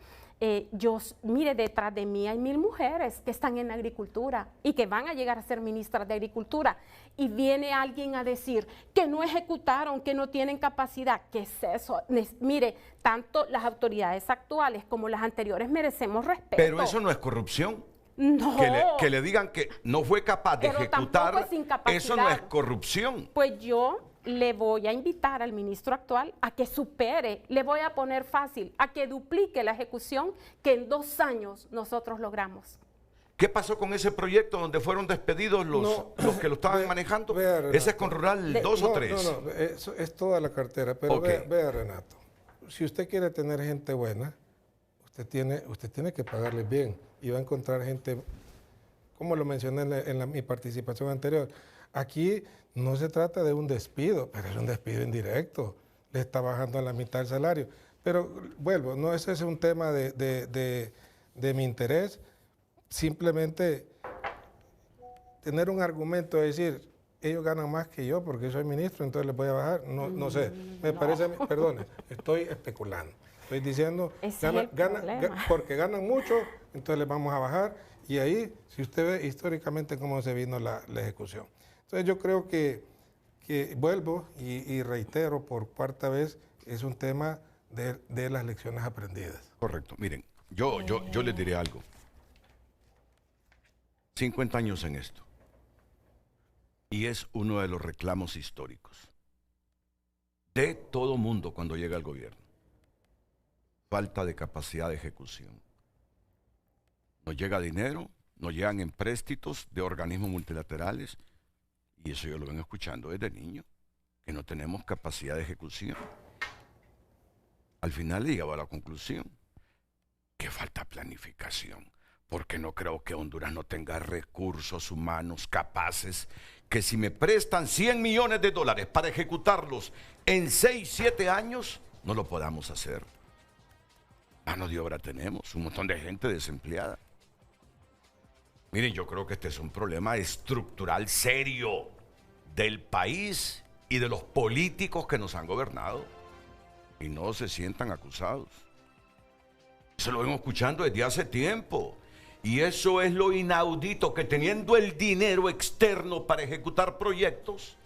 Speaker 5: mire, detrás de mí hay 1,000 mujeres que están en agricultura y que van a llegar a ser ministras de Agricultura, y viene alguien a decir que no ejecutaron, que no tienen capacidad. ¿Qué es eso? Mire, tanto las autoridades actuales como las anteriores merecemos respeto.
Speaker 2: Pero eso no es corrupción.
Speaker 5: No.
Speaker 2: Que le digan que no fue capaz de ejecutar, eso no es corrupción.
Speaker 5: Pues yo le voy a invitar al ministro actual a que supere, le voy a poner fácil, a que duplique la ejecución que en 2 años nosotros logramos.
Speaker 2: ¿Qué pasó con ese proyecto donde fueron despedidos los que lo estaban manejando? ¿Ese es con Rural 2 o 3?
Speaker 3: No, eso es toda la cartera, pero vea, Renato, si usted quiere tener gente buena, usted tiene que pagarles bien, y va a encontrar gente, como lo mencioné en mi participación anterior. Aquí no se trata de un despido, pero es un despido indirecto. Le está bajando a la mitad el salario. Pero vuelvo, no ese es un tema de mi interés. Simplemente tener un argumento de decir, ellos ganan más que yo porque soy ministro, entonces les voy a bajar. No sé, me parece, perdone, estoy especulando. Estoy diciendo, porque ganan mucho, entonces les vamos a bajar. Y ahí, si usted ve históricamente cómo se vino la ejecución. Entonces yo creo que vuelvo y reitero por cuarta vez, es un tema de las lecciones aprendidas.
Speaker 2: Correcto. Miren, yo les diré algo. 50 años en esto. Y es uno de los reclamos históricos de todo mundo cuando llega al gobierno. Falta de capacidad de ejecución. Nos llega dinero, nos llegan empréstitos de organismos multilaterales, y eso yo lo vengo escuchando desde niño, que no tenemos capacidad de ejecución. Al final he llegado a la conclusión que falta planificación, porque no creo que Honduras no tenga recursos humanos capaces, que si me prestan 100 millones de dólares para ejecutarlos en 6, 7 años, no lo podamos hacer. Mano de obra tenemos, un montón de gente desempleada. Miren, yo creo que este es un problema estructural serio del país y de los políticos que nos han gobernado. Y no se sientan acusados. Eso lo vengo escuchando desde hace tiempo. Y eso es lo inaudito, que teniendo el dinero externo para ejecutar proyectos,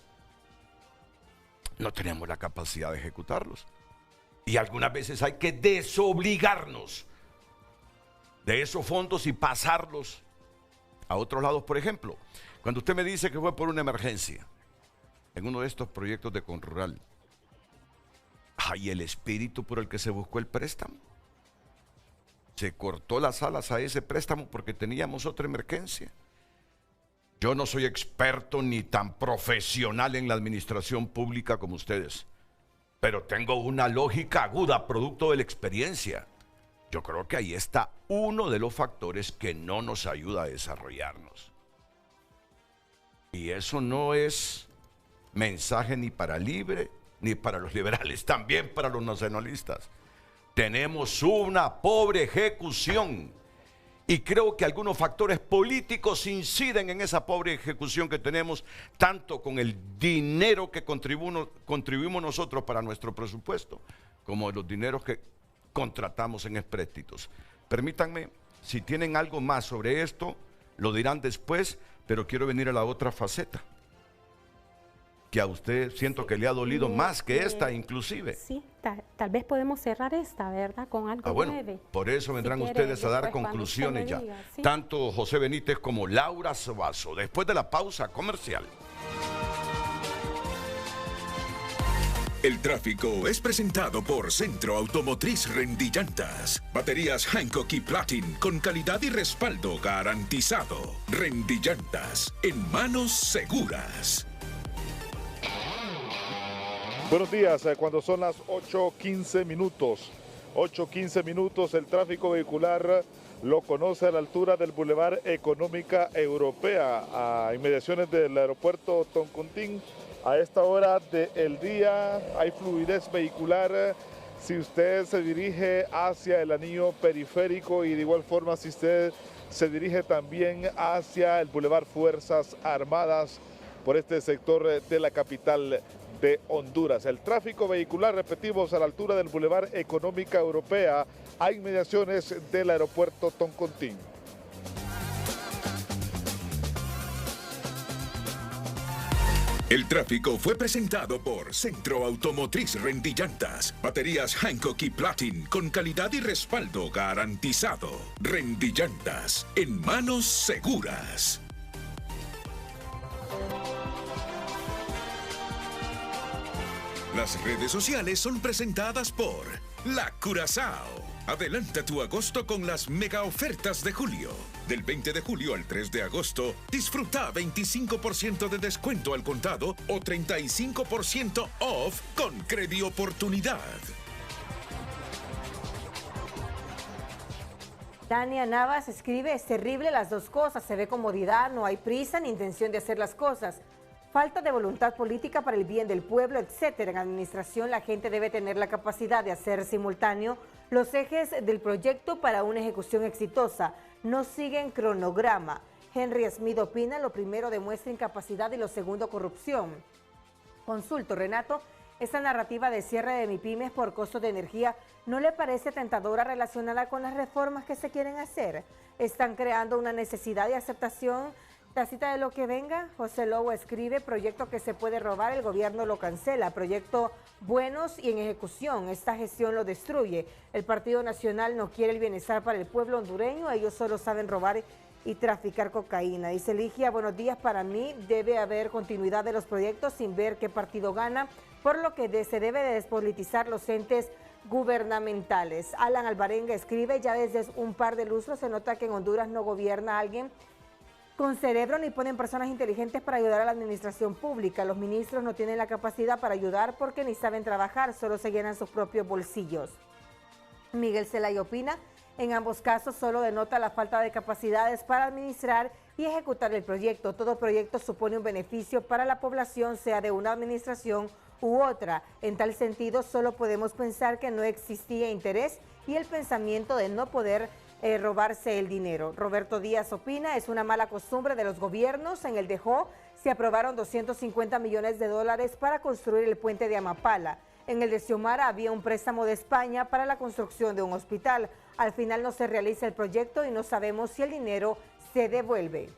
Speaker 2: no tenemos la capacidad de ejecutarlos. Y algunas veces hay que desobligarnos de esos fondos y pasarlos a otros lados. Por ejemplo, cuando usted me dice que fue por una emergencia en uno de estos proyectos de Conrural, hay el espíritu por el que se buscó el préstamo. Se cortó las alas a ese préstamo porque teníamos otra emergencia. Yo no soy experto ni tan profesional en la administración pública como ustedes, pero tengo una lógica aguda, producto de la experiencia. Yo creo que ahí está uno de los factores que no nos ayuda a desarrollarnos. Y eso no es mensaje ni para Libre, ni para los liberales, también para los nacionalistas. Tenemos una pobre ejecución y creo que algunos factores políticos inciden en esa pobre ejecución que tenemos, tanto con el dinero que contribuimos nosotros para nuestro presupuesto, como los dineros que contratamos en empréstitos. Permítanme, si tienen algo más sobre esto, lo dirán después, pero quiero venir a la otra faceta, que a usted siento que le ha dolido más que esta inclusive.
Speaker 5: Sí, tal vez podemos cerrar esta, ¿verdad? Con algo breve.
Speaker 2: Por eso vendrán ustedes a dar conclusiones ya. ¿Sí? Tanto José Benítez como Laura Suazo, después de la pausa comercial.
Speaker 1: El tráfico es presentado por Centro Automotriz Rendillantas. Baterías Hankook y Platin con calidad y respaldo garantizado. Rendillantas, en manos seguras.
Speaker 6: Buenos días, cuando son las 8:15 minutos. 8:15 minutos, el tráfico vehicular lo conoce a la altura del Boulevard Económica Europea, a inmediaciones del aeropuerto Toncontín. A esta hora del día hay fluidez vehicular si usted se dirige hacia el anillo periférico y de igual forma si usted se dirige también hacia el Boulevard Fuerzas Armadas por este sector de la capital de Honduras. El tráfico vehicular, repetimos, a la altura del Boulevard Económica Europea, a inmediaciones del aeropuerto Toncontín.
Speaker 1: El tráfico fue presentado por Centro Automotriz Rendillantas. Baterías Hankook y Platin con calidad y respaldo garantizado. Rendillantas, en manos seguras. Las redes sociales son presentadas por La Curazao. Adelanta tu agosto con las mega ofertas de julio. Del 20 de julio al 3 de agosto, disfruta 25% de descuento al contado o 35% off con Credi Oportunidad.
Speaker 4: Tania Navas escribe, es terrible las dos cosas, se ve comodidad, no hay prisa ni intención de hacer las cosas. Falta de voluntad política para el bien del pueblo, etcétera. En administración la gente debe tener la capacidad de hacer simultáneo los ejes del proyecto para una ejecución exitosa. No siguen cronograma. Henry Smith opina, lo primero demuestra incapacidad y lo segundo corrupción. Consulto, Renato, esta narrativa de cierre de MIPYMES por costos de energía, ¿no le parece tentadora relacionada con las reformas que se quieren hacer? ¿Están creando una necesidad de aceptación tácita de lo que venga? José Lobo escribe, proyecto que se puede robar, el gobierno lo cancela, proyecto buenos y en ejecución, esta gestión lo destruye. El Partido Nacional no quiere el bienestar para el pueblo hondureño, ellos solo saben robar y traficar cocaína. Dice Ligia, buenos días, para mí debe haber continuidad de los proyectos sin ver qué partido gana, por lo que se debe de despolitizar los entes gubernamentales. Alan Alvarenga escribe, ya desde un par de lustros se nota que en Honduras no gobierna alguien con cerebro ni ponen personas inteligentes para ayudar a la administración pública. Los ministros no tienen la capacidad para ayudar porque ni saben trabajar, solo se llenan sus propios bolsillos. Miguel Zelaya opina, en ambos casos solo denota la falta de capacidades para administrar y ejecutar el proyecto. Todo proyecto supone un beneficio para la población, sea de una administración u otra. En tal sentido, solo podemos pensar que no existía interés y el pensamiento de no poder robarse el dinero. Roberto Díaz opina, es una mala costumbre de los gobiernos. En el Dejó se aprobaron 250 millones de dólares para construir el puente de Amapala. En el de Xiomara había un préstamo de España para la construcción de un hospital. Al final no se realiza el proyecto y no sabemos si el dinero se devuelve.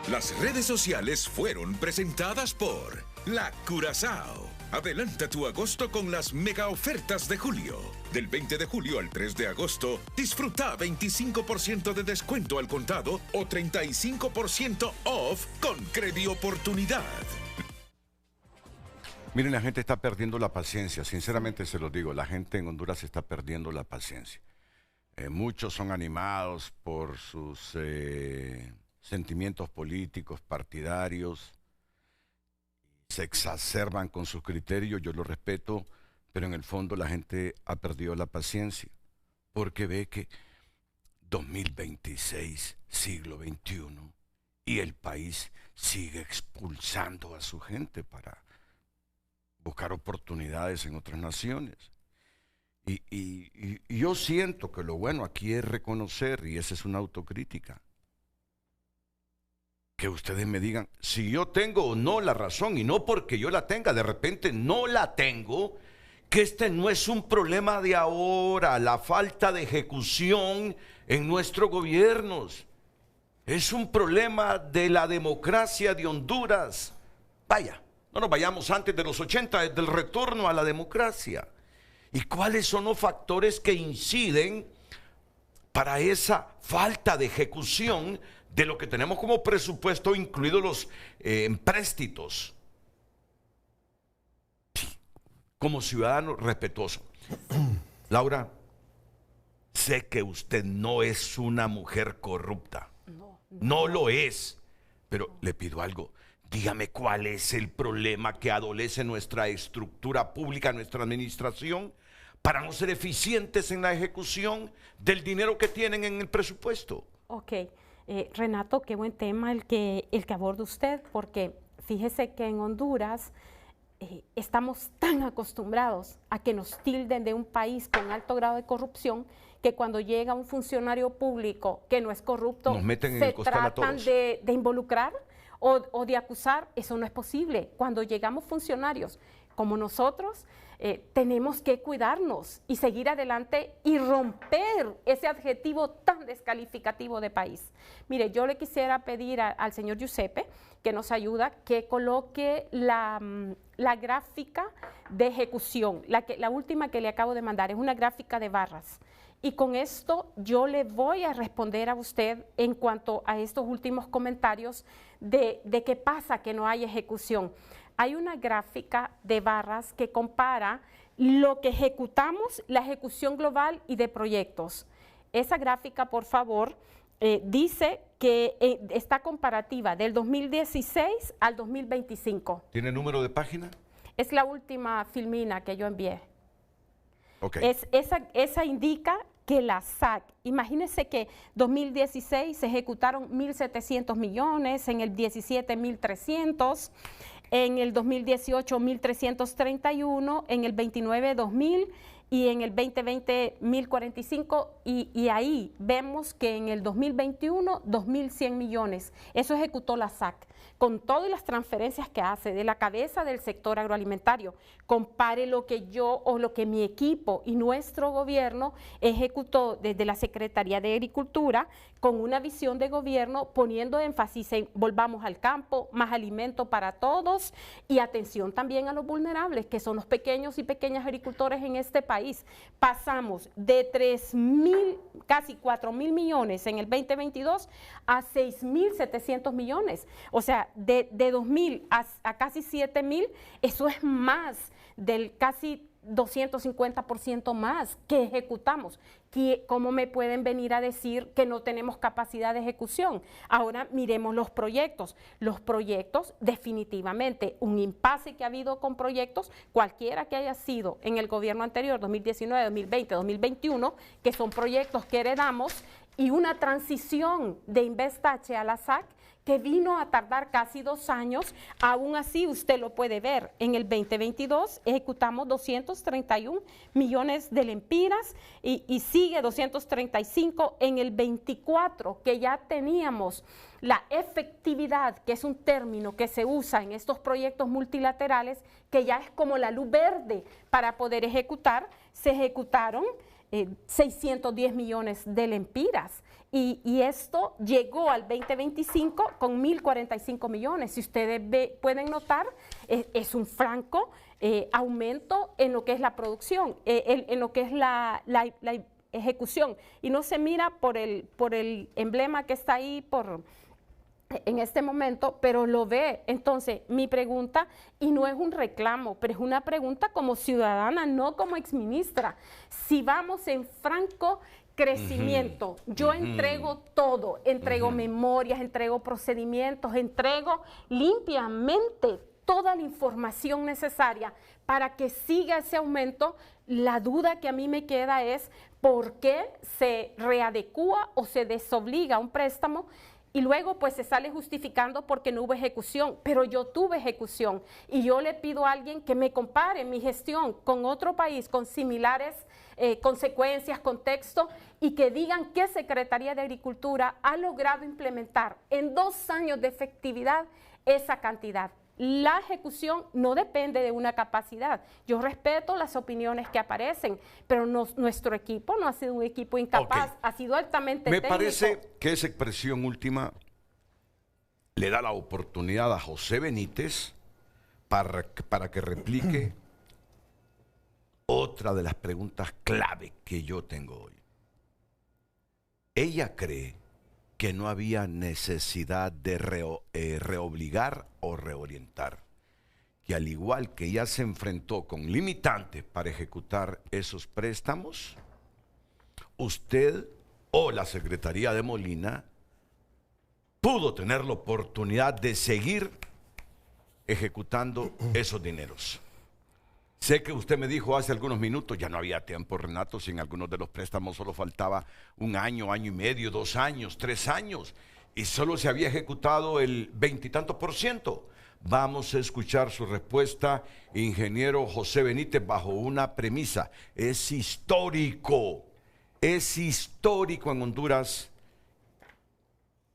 Speaker 1: Las redes sociales fueron presentadas por La Curazao. Adelanta tu agosto con las mega ofertas de julio. Del 20 de julio al 3 de agosto, disfruta 25% de descuento al contado o 35% off con Credioportunidad.
Speaker 2: Miren, la gente está perdiendo la paciencia, sinceramente se lo digo, la gente en Honduras está perdiendo la paciencia. Muchos son animados por sus sentimientos políticos, partidarios, se exacerban con sus criterios, yo lo respeto, pero en el fondo la gente ha perdido la paciencia, porque ve que 2026, siglo XXI, y el país sigue expulsando a su gente para buscar oportunidades en otras naciones. Y yo siento que lo bueno aquí es reconocer, y esa es una autocrítica, que ustedes me digan si yo tengo o no la razón, y no porque yo la tenga, de repente no la tengo, que este no es un problema de ahora, la falta de ejecución en nuestros gobiernos, es un problema de la democracia de Honduras. Vaya, no nos vayamos antes de los 80, del retorno a la democracia. ¿Y cuáles son los factores que inciden para esa falta de ejecución de lo que tenemos como presupuesto, incluidos los empréstitos? Como ciudadano respetuoso. Laura, sé que usted no es una mujer corrupta. No lo es. Pero le pido algo. Dígame cuál es el problema que adolece nuestra estructura pública, nuestra administración, para no ser eficientes en la ejecución del dinero que tienen en el presupuesto.
Speaker 5: Ok. Renato, qué buen tema el que aborda usted, porque fíjese que en Honduras estamos tan acostumbrados a que nos tilden de un país con alto grado de corrupción que cuando llega un funcionario público que no es corrupto,
Speaker 2: nos meten en
Speaker 5: se
Speaker 2: el costal a
Speaker 5: tratan
Speaker 2: todos.
Speaker 5: de involucrar o de acusar. Eso no es posible. Cuando llegamos funcionarios como nosotros, tenemos que cuidarnos y seguir adelante y romper ese adjetivo tan descalificativo de país. Mire, yo le quisiera pedir al señor Giuseppe que nos ayuda, que coloque la gráfica de ejecución, la última que le acabo de mandar, es una gráfica de barras. Y con esto yo le voy a responder a usted en cuanto a estos últimos comentarios de qué pasa que no hay ejecución. Hay una gráfica de barras que compara lo que ejecutamos, la ejecución global y de proyectos. Esa gráfica, por favor, dice que está comparativa del 2016 al 2025.
Speaker 2: ¿Tiene número de página?
Speaker 5: Es la última filmina que yo envié.
Speaker 2: Okay.
Speaker 5: Esa indica que la SAC, imagínense que 2016 se ejecutaron 1.700 millones, en el 17 1.300, en el 2018 1.331, en el 29 2.000 y en el 2020 1.045 y ahí vemos que en el 2021 2.100 millones. Eso ejecutó la SAC. Con todas las transferencias que hace de la cabeza del sector agroalimentario, compare lo que yo o lo que mi equipo y nuestro gobierno ejecutó desde la Secretaría de Agricultura con una visión de gobierno poniendo énfasis en volvamos al campo, más alimento para todos y atención también a los vulnerables, que son los pequeños y pequeñas agricultores en este país. Pasamos de 3.000, casi 4.000 millones en el 2022 a 6.700 millones. O sea, de 2.000 a casi 7.000, eso es más del casi 250% más que ejecutamos. ¿Cómo me pueden venir a decir que no tenemos capacidad de ejecución? Ahora miremos los proyectos. Los proyectos, definitivamente, un impasse que ha habido con proyectos, cualquiera que haya sido en el gobierno anterior, 2019, 2020, 2021, que son proyectos que heredamos, y una transición de Investache a la SAC, que vino a tardar casi 2 años. Aún así, usted lo puede ver, en el 2022 ejecutamos 231 millones de lempiras y sigue 235 en el 24, que ya teníamos la efectividad, que es un término que se usa en estos proyectos multilaterales, que ya es como la luz verde para poder ejecutar. Se ejecutaron 610 millones de lempiras. Y esto llegó al 2025 con 1.045 millones. Si ustedes pueden notar, es un franco aumento en lo que es la producción, en lo que es la ejecución. Y no se mira por el emblema que está ahí en este momento, pero lo ve. Entonces, mi pregunta, y no es un reclamo, pero es una pregunta como ciudadana, no como exministra. Si vamos en franco crecimiento, yo entrego todo, entrego memorias, entrego procedimientos, entrego limpiamente toda la información necesaria para que siga ese aumento. La duda que a mí me queda es por qué se readecúa o se desobliga un préstamo y luego pues se sale justificando porque no hubo ejecución, pero yo tuve ejecución y yo le pido a alguien que me compare mi gestión con otro país con similares consecuencias, contexto, y que digan qué Secretaría de Agricultura ha logrado implementar en 2 años de efectividad esa cantidad. La ejecución no depende de una capacidad. Yo respeto las opiniones que aparecen, pero nuestro equipo no ha sido un equipo incapaz, ha sido altamente técnico.
Speaker 2: Me parece que esa expresión última le da la oportunidad a José Benítez para que replique otra de las preguntas clave que yo tengo hoy. Ella cree que no había necesidad de reobligar o reorientar, que al igual que ya se enfrentó con limitantes para ejecutar esos préstamos, usted o la Secretaría de Molina pudo tener la oportunidad de seguir ejecutando esos dineros. Sé que usted me dijo hace algunos minutos, ya no había tiempo, Renato, si en algunos de los préstamos solo faltaba 1 año, año y medio, 2 años, 3 años, y solo se había ejecutado el 20 y tantos %. Vamos a escuchar su respuesta, ingeniero José Benítez, bajo una premisa. Es histórico en Honduras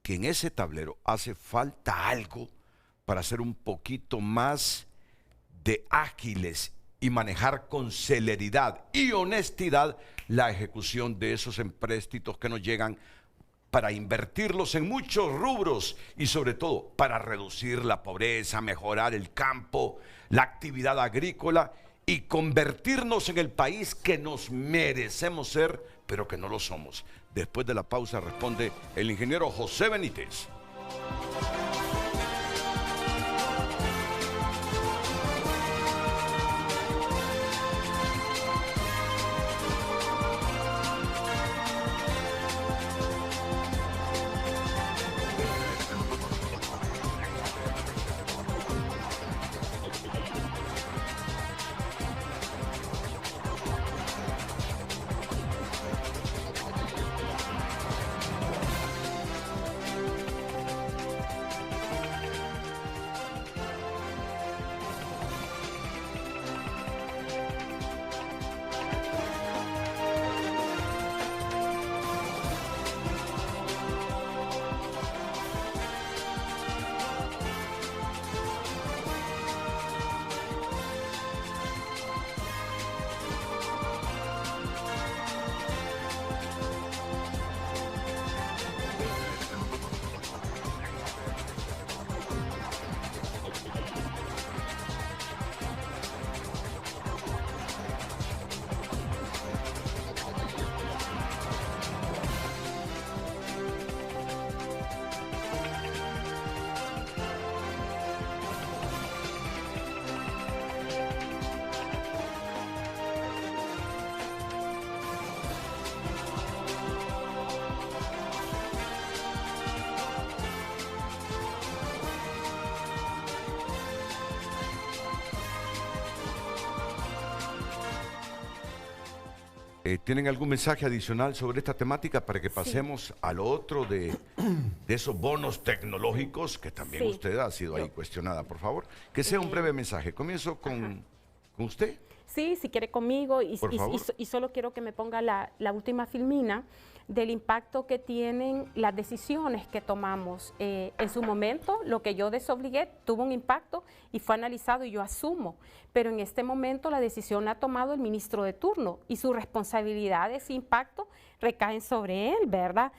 Speaker 2: que en ese tablero hace falta algo para ser un poquito más de ágiles y manejar con celeridad y honestidad la ejecución de esos empréstitos que nos llegan para invertirlos en muchos rubros y sobre todo para reducir la pobreza, mejorar el campo, la actividad agrícola y convertirnos en el país que nos merecemos ser, pero que no lo somos. Después de la pausa responde el ingeniero José Benítez. ¿Tienen algún mensaje adicional sobre esta temática para que pasemos al otro de esos bonos tecnológicos que también usted ha sido ahí cuestionada, por favor? Que sea un breve mensaje. Comienzo con usted.
Speaker 5: Sí, si quiere conmigo y solo quiero que me ponga la última filmina del impacto que tienen las decisiones que tomamos. En su momento, lo que yo desobligué tuvo un impacto y fue analizado y yo asumo, pero en este momento la decisión la ha tomado el ministro de turno y su responsabilidad de ese impacto recaen sobre él, ¿verdad?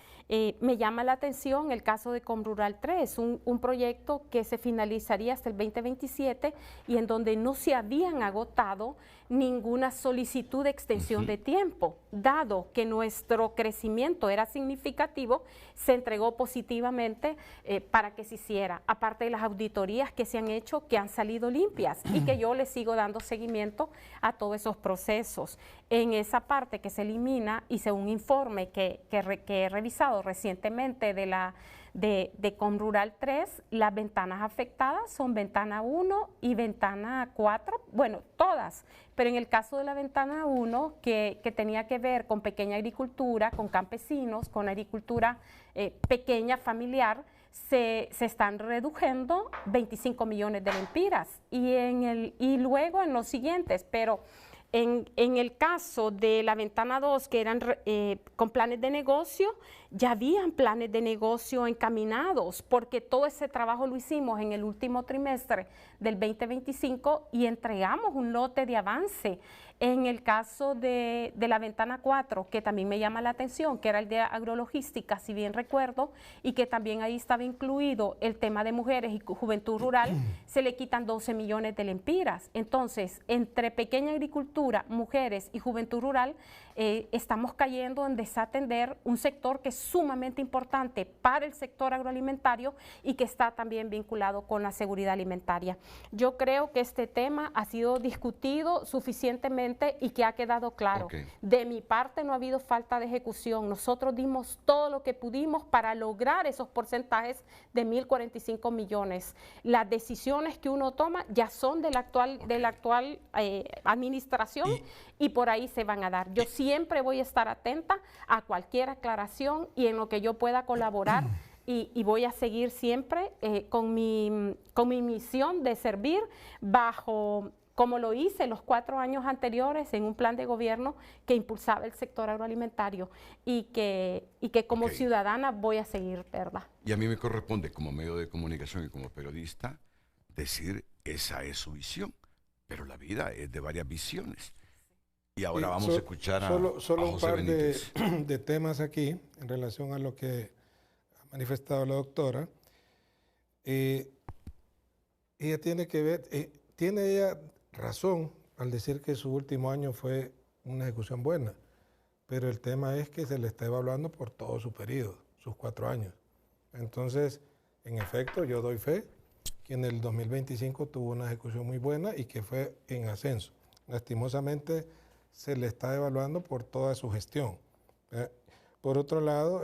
Speaker 5: Me llama la atención el caso de Comrural 3, un proyecto que se finalizaría hasta el 2027 y en donde no se habían agotado ninguna solicitud de extensión de tiempo. Dado que nuestro crecimiento era significativo, se entregó positivamente para que se hiciera, aparte de las auditorías que se han hecho, que han salido limpias y que yo le sigo dando seguimiento a todos esos procesos. En esa parte que se elimina y según un informe que he revisado recientemente de Comrural 3, las ventanas afectadas son ventana 1 y ventana 4, bueno, todas, pero en el caso de la ventana 1, que tenía que ver con pequeña agricultura, con campesinos, con agricultura pequeña, familiar, se están reduciendo 25 millones de lempiras y luego en los siguientes, pero en el caso de la ventana 2, que eran con planes de negocio, ya habían planes de negocio encaminados, porque todo ese trabajo lo hicimos en el último trimestre del 2025 y entregamos un lote de avance. En el caso de la ventana 4, que también me llama la atención, que era el de agrologística, si bien recuerdo, y que también ahí estaba incluido el tema de mujeres y juventud rural, se le quitan 12 millones de lempiras. Entonces, entre pequeña agricultura, mujeres y juventud rural, estamos cayendo en desatender un sector que es sumamente importante para el sector agroalimentario y que está también vinculado con la seguridad alimentaria. Yo creo que este tema ha sido discutido suficientemente y que ha quedado claro. De mi parte no ha habido falta de ejecución. Nosotros dimos todo lo que pudimos para lograr esos porcentajes de 1.045 millones. Las decisiones que uno toma ya son de la actual administración y por ahí se van a dar. Yo siempre voy a estar atenta a cualquier aclaración y en lo que yo pueda colaborar y voy a seguir siempre con mi misión de servir bajo, como lo hice los 4 años anteriores en un plan de gobierno que impulsaba el sector agroalimentario y que como ciudadana voy a seguir, ¿verdad?
Speaker 2: Y a mí me corresponde como medio de comunicación y como periodista decir esa es su visión, pero la vida es de varias visiones. Y ahora vamos a escuchar a José
Speaker 3: un par
Speaker 2: Benítez.
Speaker 3: de temas aquí en relación a lo que ha manifestado la doctora. Ella tiene que ver, tiene ella razón al decir que su último año fue una ejecución buena, pero el tema es que se le está evaluando por todo su periodo, sus 4 años. Entonces, en efecto, yo doy fe que en el 2025 tuvo una ejecución muy buena y que fue en ascenso. Lastimosamente, se le está evaluando por toda su gestión. Por otro lado,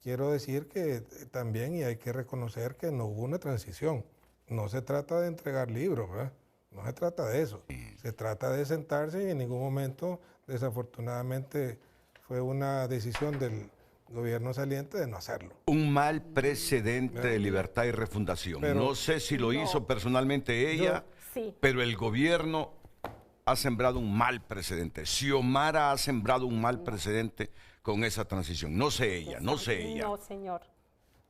Speaker 3: quiero decir que también, y hay que reconocer que no hubo una transición. No se trata de entregar libros, ¿verdad? No se trata de eso. Se trata de sentarse y en ningún momento, desafortunadamente, fue una decisión del gobierno saliente de no hacerlo.
Speaker 2: Un mal precedente de libertad y refundación. Pero, no sé si lo hizo personalmente ella, pero el gobierno ha sembrado un mal precedente. Xiomara ha sembrado un mal precedente con esa transición. No sé ella, no sé ella.
Speaker 5: No, señor.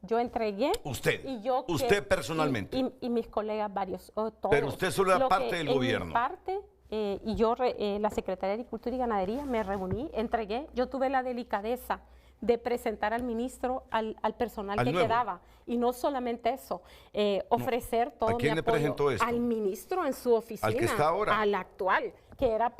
Speaker 5: Yo entregué.
Speaker 2: Usted.
Speaker 5: Y yo
Speaker 2: usted personalmente.
Speaker 5: Y mis colegas varios. Todos.
Speaker 2: Pero usted solo era parte del gobierno.
Speaker 5: Mi parte, y yo, la Secretaría de Agricultura y Ganadería, me reuní, entregué. Yo tuve la delicadeza de presentar al ministro, al personal que quedaba. Y no solamente eso, ofrecer todo mi apoyo.
Speaker 2: ¿A quién le presentó esto?
Speaker 5: Al ministro en su oficina.
Speaker 2: ¿Al que está ahora?
Speaker 5: Al actual, que era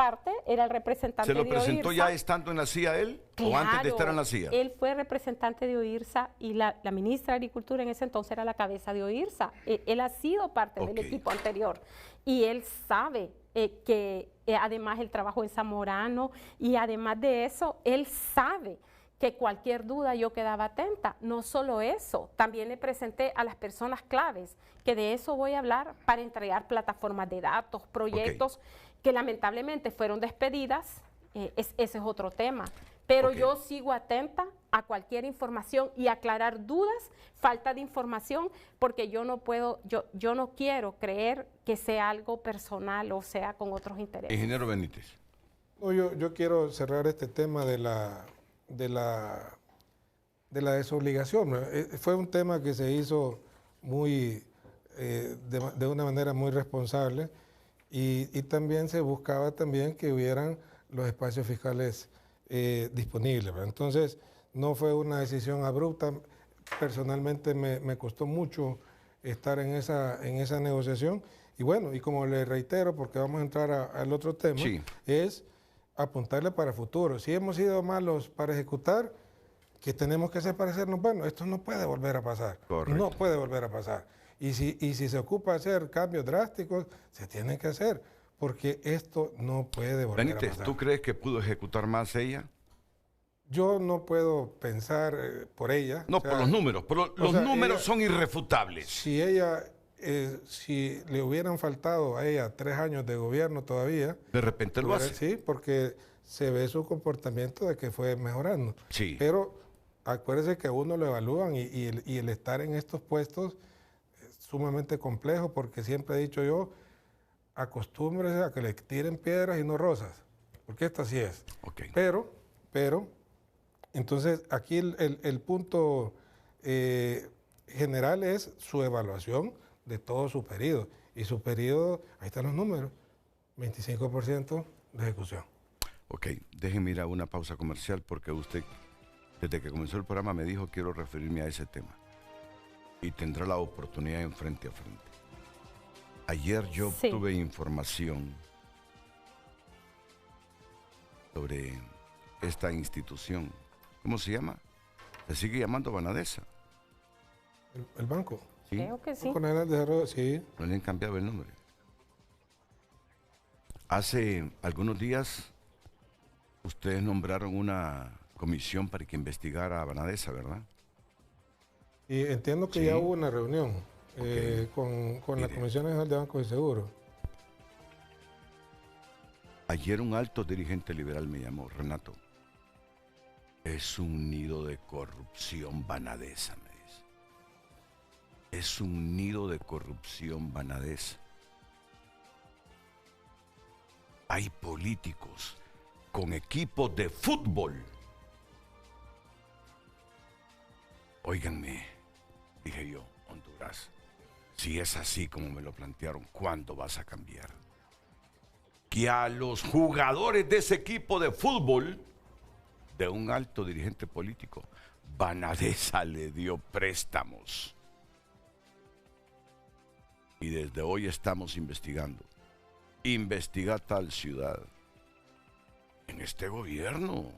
Speaker 5: el representante de OIRSA.
Speaker 2: ¿Se lo presentó ya estando en la CIA él?
Speaker 5: Claro,
Speaker 2: ¿O antes de estar en la CIA?
Speaker 5: Él fue representante de OIRSA y la ministra de Agricultura en ese entonces era la cabeza de OIRSA. Él ha sido parte del equipo anterior y él sabe que además él trabajó en Zamorano y además de eso, él sabe que cualquier duda yo quedaba atenta. No solo eso, también le presenté a las personas claves, que de eso voy a hablar, para entregar plataformas de datos, proyectos que lamentablemente fueron despedidas ese es otro tema. Pero
Speaker 2: Ok.
Speaker 5: yo sigo atenta a cualquier información y aclarar dudas, falta de información, porque yo no puedo, yo no quiero creer que sea algo personal o sea con otros intereses.
Speaker 2: Ingeniero Benítez.
Speaker 3: No, yo quiero cerrar este tema de la desobligación, ¿no? Fue un tema que se hizo muy, de una manera muy responsable y también se buscaba también que hubieran los espacios fiscales disponibles, ¿verdad? Entonces, no fue una decisión abrupta. Personalmente me costó mucho estar en esa negociación. Y bueno, y como le reitero, porque vamos a entrar al otro tema,
Speaker 2: Sí.
Speaker 3: es apuntarle para el futuro. Si hemos sido malos para ejecutar, ¿qué tenemos que hacer para hacernos buenos? Esto no puede volver a pasar.
Speaker 2: Correcto.
Speaker 3: No puede volver a pasar. Y si se ocupa hacer cambios drásticos, se tienen que hacer, porque esto no puede volver a
Speaker 2: Benítez,
Speaker 3: pasar.
Speaker 2: ¿tú crees que pudo ejecutar más ella?
Speaker 3: Yo no puedo pensar por ella.
Speaker 2: No,
Speaker 3: o sea,
Speaker 2: por los números. Los
Speaker 3: sea,
Speaker 2: números
Speaker 3: ella-
Speaker 2: son irrefutables.
Speaker 3: Si ella, si le hubieran faltado a ella 3 años de gobierno todavía,
Speaker 2: De repente lo hace.
Speaker 3: sí, porque se ve su comportamiento de que fue mejorando.
Speaker 2: Sí.
Speaker 3: Pero acuérdese que a uno lo evalúan y el estar en estos puestos es sumamente complejo, porque siempre he dicho yo, acostúmbrese a que le tiren piedras y no rosas, porque esto así es.
Speaker 2: Ok.
Speaker 3: Pero, entonces aquí el punto general es su evaluación de todo su periodo. Y su periodo, ahí están los números, 25% de ejecución.
Speaker 2: Ok, déjenme ir a una pausa comercial porque usted, desde que comenzó el programa, me dijo quiero referirme a ese tema. Y tendrá la oportunidad en frente a frente. Ayer yo
Speaker 5: Sí.
Speaker 2: obtuve información sobre esta institución. ¿Cómo se llama? Se sigue llamando Banadesa.
Speaker 3: El banco.
Speaker 2: ¿Sí?
Speaker 5: Creo que sí.
Speaker 3: Banco Nacional de Desarrollo, sí.
Speaker 2: No le han cambiado el nombre. Hace algunos días ustedes nombraron una comisión para que investigara a Banadesa, ¿verdad?
Speaker 3: Y entiendo que
Speaker 2: Sí.
Speaker 3: ya hubo una reunión con la
Speaker 2: Mire.
Speaker 3: Comisión Nacional de Bancos y Seguros.
Speaker 2: Ayer un alto dirigente liberal me llamó, Renato. Es un nido de corrupción Banadesa, me dice. Es un nido de corrupción Banadesa. Hay políticos con equipos de fútbol. Óiganme, dije yo, Honduras, si es así como me lo plantearon, ¿cuándo vas a cambiar? Que a los jugadores de ese equipo de fútbol, de un alto dirigente político, Banadesa le dio préstamos. Y desde hoy estamos investigando. Investiga tal ciudad. En este gobierno.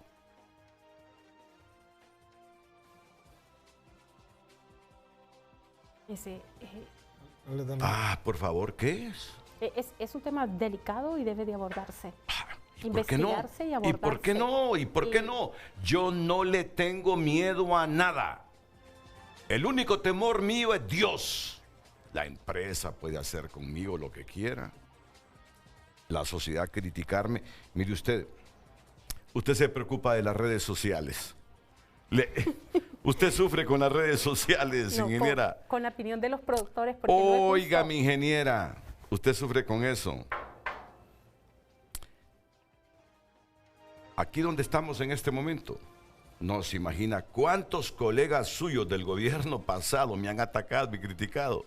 Speaker 5: Ese,
Speaker 3: No les dan-
Speaker 2: Ah, por favor, ¿qué es?
Speaker 5: es un tema delicado y debe de abordarse.
Speaker 2: ¿Y por qué no?
Speaker 5: Investigarse y
Speaker 2: ¿Y por qué
Speaker 5: abordarse.
Speaker 2: no? ¿Y por qué no? Yo no le tengo miedo a nada. El único temor mío es Dios. La empresa puede hacer conmigo lo que quiera. La sociedad criticarme. Mire usted se preocupa de las redes sociales. Usted sufre con las redes sociales,
Speaker 5: No,
Speaker 2: ingeniera.
Speaker 5: con la opinión de los productores. Porque no es
Speaker 2: Oiga,
Speaker 5: justo.
Speaker 2: mi ingeniera, usted sufre con eso. Aquí donde estamos en este momento, no se imagina cuántos colegas suyos del gobierno pasado me han atacado y criticado.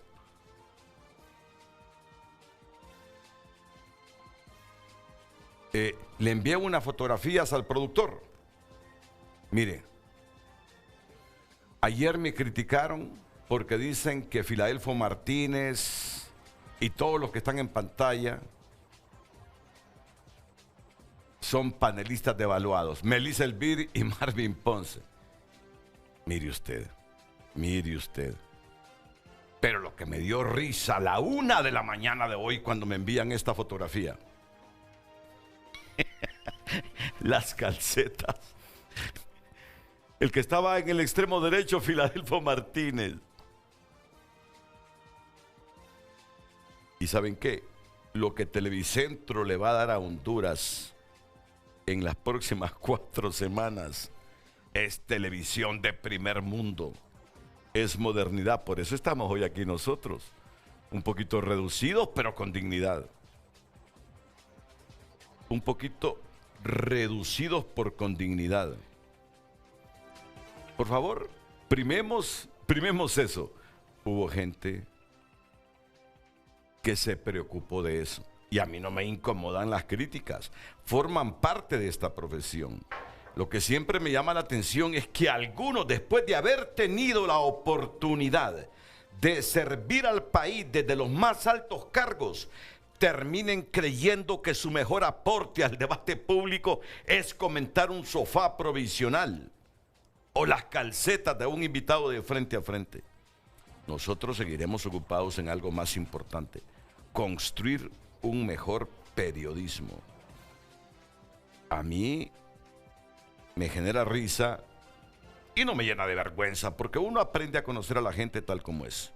Speaker 2: Le envié unas fotografías al productor. Mire, ayer me criticaron porque dicen que Filadelfo Martínez y todos los que están en pantalla son panelistas devaluados. Melissa Elvir y Marvin Ponce. Mire usted. Pero lo que me dio risa a la 1 de la mañana de hoy cuando me envían esta fotografía. Las calcetas. El que estaba en el extremo derecho, Filadelfo Martínez. ¿Y saben qué? Lo que Televicentro le va a dar a Honduras en las próximas 4 semanas. Es televisión de primer mundo. Es modernidad. Por eso estamos hoy aquí nosotros. Un poquito reducidos, pero con dignidad. Un poquito reducidos, con dignidad. Por favor, primemos eso. Hubo gente que se preocupó de eso. Y a mí no me incomodan las críticas. Forman parte de esta profesión. Lo que siempre me llama la atención es que algunos, después de haber tenido la oportunidad de servir al país desde los más altos cargos, terminen creyendo que su mejor aporte al debate público es comentar un sofá provisional o las calcetas de un invitado de frente a frente. Nosotros seguiremos ocupados en algo más importante: construir un mejor periodismo. A mí me genera risa y no me llena de vergüenza, porque uno aprende a conocer a la gente tal como es.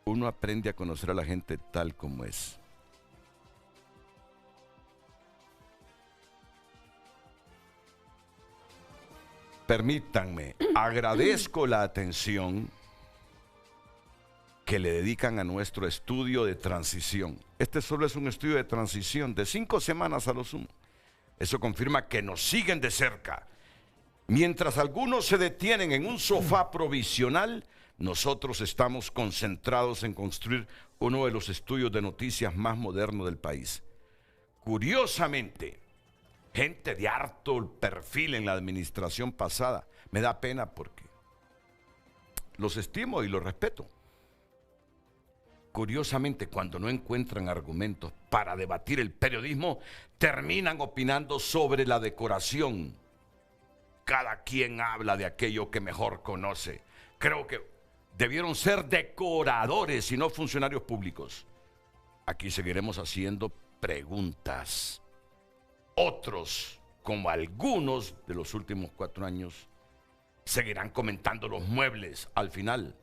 Speaker 2: Uno aprende a conocer a la gente tal como es. Permítanme, agradezco la atención que le dedican a nuestro estudio de transición. Este solo es un estudio de transición de 5 semanas a lo sumo. Eso confirma que nos siguen de cerca. Mientras algunos se detienen en un sofá provisional, nosotros estamos concentrados en construir uno de los estudios de noticias más modernos del país. Curiosamente, gente de harto perfil en la administración pasada, me da pena porque los estimo y los respeto. Curiosamente, cuando no encuentran argumentos para debatir el periodismo, terminan opinando sobre la decoración. Cada quien habla de aquello que mejor conoce. Creo que debieron ser decoradores y no funcionarios públicos. Aquí seguiremos haciendo preguntas. Otros, como algunos de los últimos 4 años, seguirán comentando los muebles. Al final,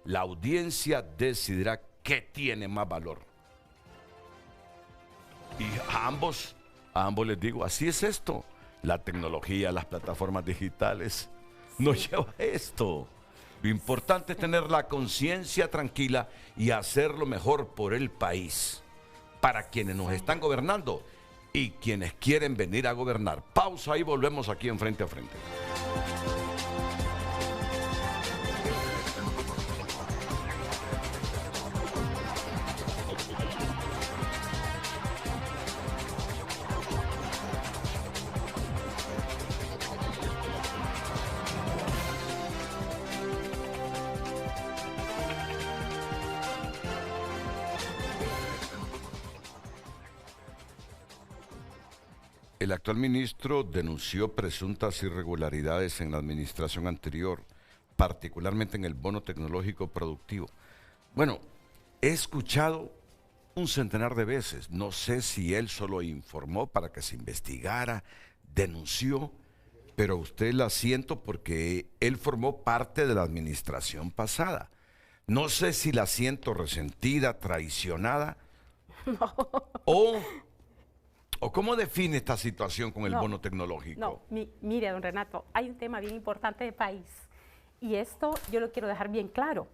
Speaker 2: la audiencia decidirá qué tiene más valor. Y a ambos les digo, así es esto. La tecnología, las plataformas digitales nos lleva a esto. Lo importante es tener la conciencia tranquila y hacerlo mejor por el país, para quienes nos están gobernando y quienes quieren venir a gobernar. Pausa y volvemos aquí en Frente a Frente. El actual ministro denunció presuntas irregularidades en la administración anterior, particularmente en el bono tecnológico productivo. Bueno, he escuchado un centenar de veces, no sé si él solo informó para que se investigara, denunció, pero a usted la siento porque él formó parte de la administración pasada. No sé si la siento resentida, traicionada, no. ¿O cómo define esta situación con el bono tecnológico?
Speaker 5: No, mire, don Renato, hay un tema bien importante de país y esto yo lo quiero dejar bien claro.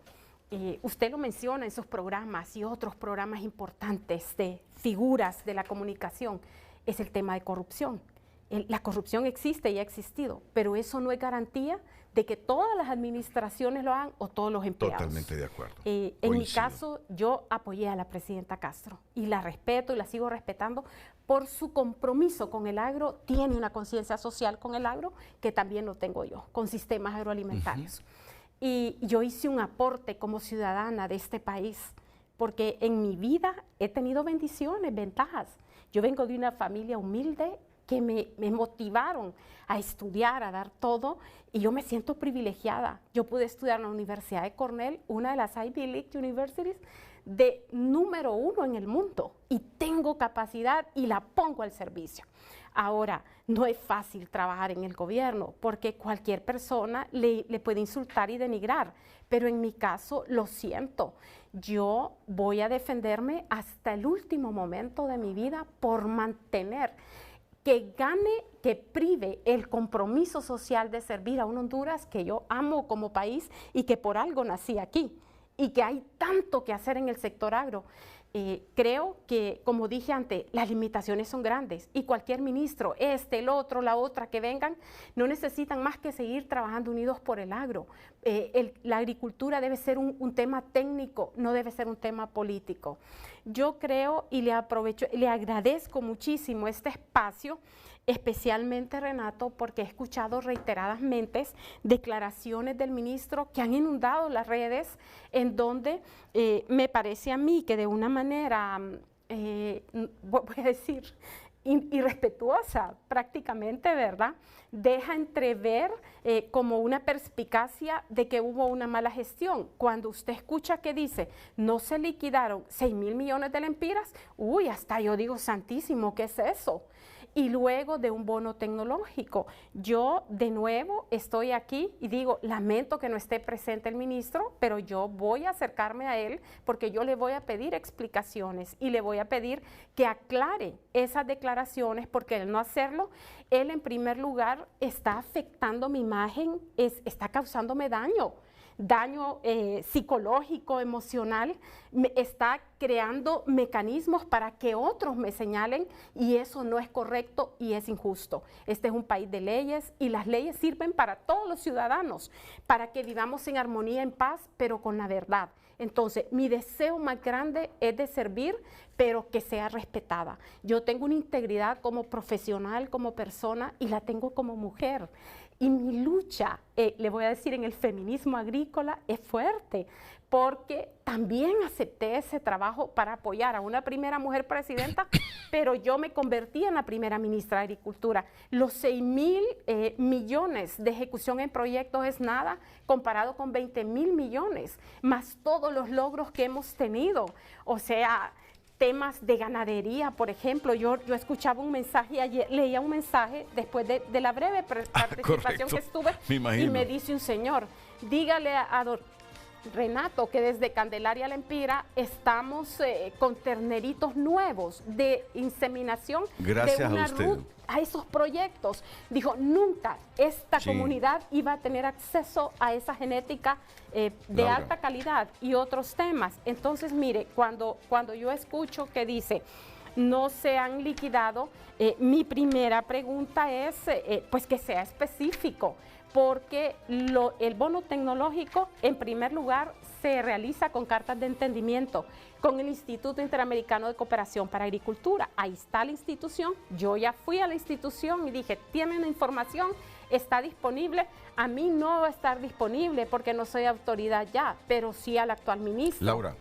Speaker 5: Usted lo menciona en sus programas y otros programas importantes de figuras de la comunicación, es el tema de corrupción. La corrupción existe y ha existido, pero eso no es garantía de que todas las administraciones lo hagan o todos los empleados.
Speaker 2: Totalmente de acuerdo.
Speaker 5: En mi caso, yo apoyé a la presidenta Castro y la respeto y la sigo respetando por su compromiso con el agro. Tiene una conciencia social con el agro que también lo tengo yo, con sistemas agroalimentarios. Y yo hice un aporte como ciudadana de este país, porque en mi vida he tenido bendiciones, ventajas. Yo vengo de una familia humilde que me motivaron a estudiar, a dar todo, y yo me siento privilegiada. Yo pude estudiar en la Universidad de Cornell, una de las Ivy League Universities de número 1 en el mundo, y tengo capacidad y la pongo al servicio. Ahora, no es fácil trabajar en el gobierno porque cualquier persona le puede insultar y denigrar, pero en mi caso lo siento. Yo voy a defenderme hasta el último momento de mi vida por mantener que gane, que prive el compromiso social de servir a un Honduras que yo amo como país y que por algo nací aquí, y que hay tanto que hacer en el sector agro. Creo que, como dije antes, las limitaciones son grandes y cualquier ministro, el otro, la otra que vengan, no necesitan más que seguir trabajando unidos por el agro. La agricultura debe ser un tema técnico, no debe ser un tema político. Yo creo y le agradezco muchísimo este espacio, especialmente, Renato, porque he escuchado reiteradamente declaraciones del ministro que han inundado las redes, en donde me parece a mí que de una manera, voy a decir, irrespetuosa prácticamente, ¿verdad? Deja entrever como una perspicacia de que hubo una mala gestión. Cuando usted escucha que dice, no se liquidaron 6.000 millones de lempiras, uy, hasta yo digo, santísimo, ¿qué es eso? Y luego de un bono tecnológico. Yo de nuevo estoy aquí y digo, lamento que no esté presente el ministro, pero yo voy a acercarme a él porque yo le voy a pedir explicaciones y le voy a pedir que aclare esas declaraciones, porque al no hacerlo, él en primer lugar está afectando mi imagen, está causándome daño psicológico, emocional, está creando mecanismos para que otros me señalen, y eso no es correcto y es injusto. Este es un país de leyes y las leyes sirven para todos los ciudadanos, para que vivamos en armonía, en paz, pero con la verdad. Entonces, mi deseo más grande es de servir, pero que sea respetada. Yo tengo una integridad como profesional, como persona, y la tengo como mujer. Y mi lucha, le voy a decir, en el feminismo agrícola es fuerte, porque también acepté ese trabajo para apoyar a una primera mujer pero yo me convertí en la primera ministra de Agricultura. Los 6.000 millones de ejecución en proyectos es nada comparado con 20.000 millones, más todos los logros que hemos tenido. O sea, temas de ganadería, por ejemplo, yo escuchaba un mensaje ayer, leía un mensaje después de la breve participación que estuve, y me dice un señor, dígale a Renato que desde Candelaria a Lempira estamos con terneritos nuevos de inseminación.
Speaker 2: Gracias
Speaker 5: de una
Speaker 2: a usted.
Speaker 5: ruta a esos proyectos. Dijo, nunca esta comunidad iba a tener acceso a esa genética de alta calidad y otros temas. Entonces, mire, cuando yo escucho que dice, no se han liquidado, mi primera pregunta es, pues que sea específico, porque el bono tecnológico, en primer lugar, se realiza con cartas de entendimiento con el Instituto Interamericano de Cooperación para Agricultura. Ahí está la institución. Yo ya fui a la institución y dije, ¿tienen la información? ¿Está disponible? A mí no va a estar disponible porque no soy autoridad ya, pero sí al actual ministro.
Speaker 2: Laura,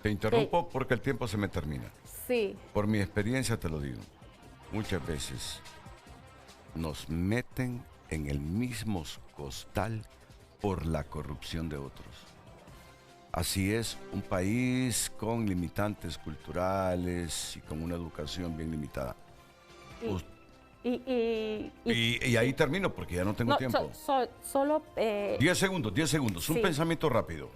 Speaker 2: te interrumpo porque el tiempo se me termina.
Speaker 5: Sí.
Speaker 2: Por mi experiencia te lo digo. Muchas veces nos meten en el mismo costal por la corrupción de otros. Así es, un país con limitantes culturales y con una educación bien limitada. Y ahí termino porque ya no tengo tiempo.
Speaker 5: Solo
Speaker 2: 10 segundos,
Speaker 5: sí.
Speaker 2: Un pensamiento rápido.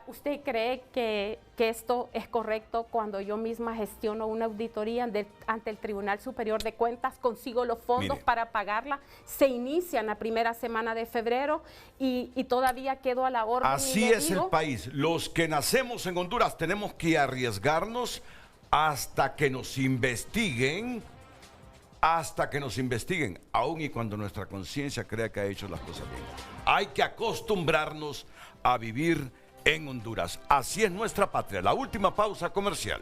Speaker 5: ¿Usted cree que esto es correcto cuando yo misma gestiono una auditoría ante el Tribunal Superior de Cuentas, consigo los fondos para pagarla, se inicia en la primera semana de febrero y todavía quedo a la orden?
Speaker 2: Así es el país. Los que nacemos en Honduras tenemos que arriesgarnos hasta que nos investiguen, aun y cuando nuestra conciencia crea que ha hecho las cosas bien. Hay que acostumbrarnos a vivir en Honduras. Así es nuestra patria. La última pausa comercial.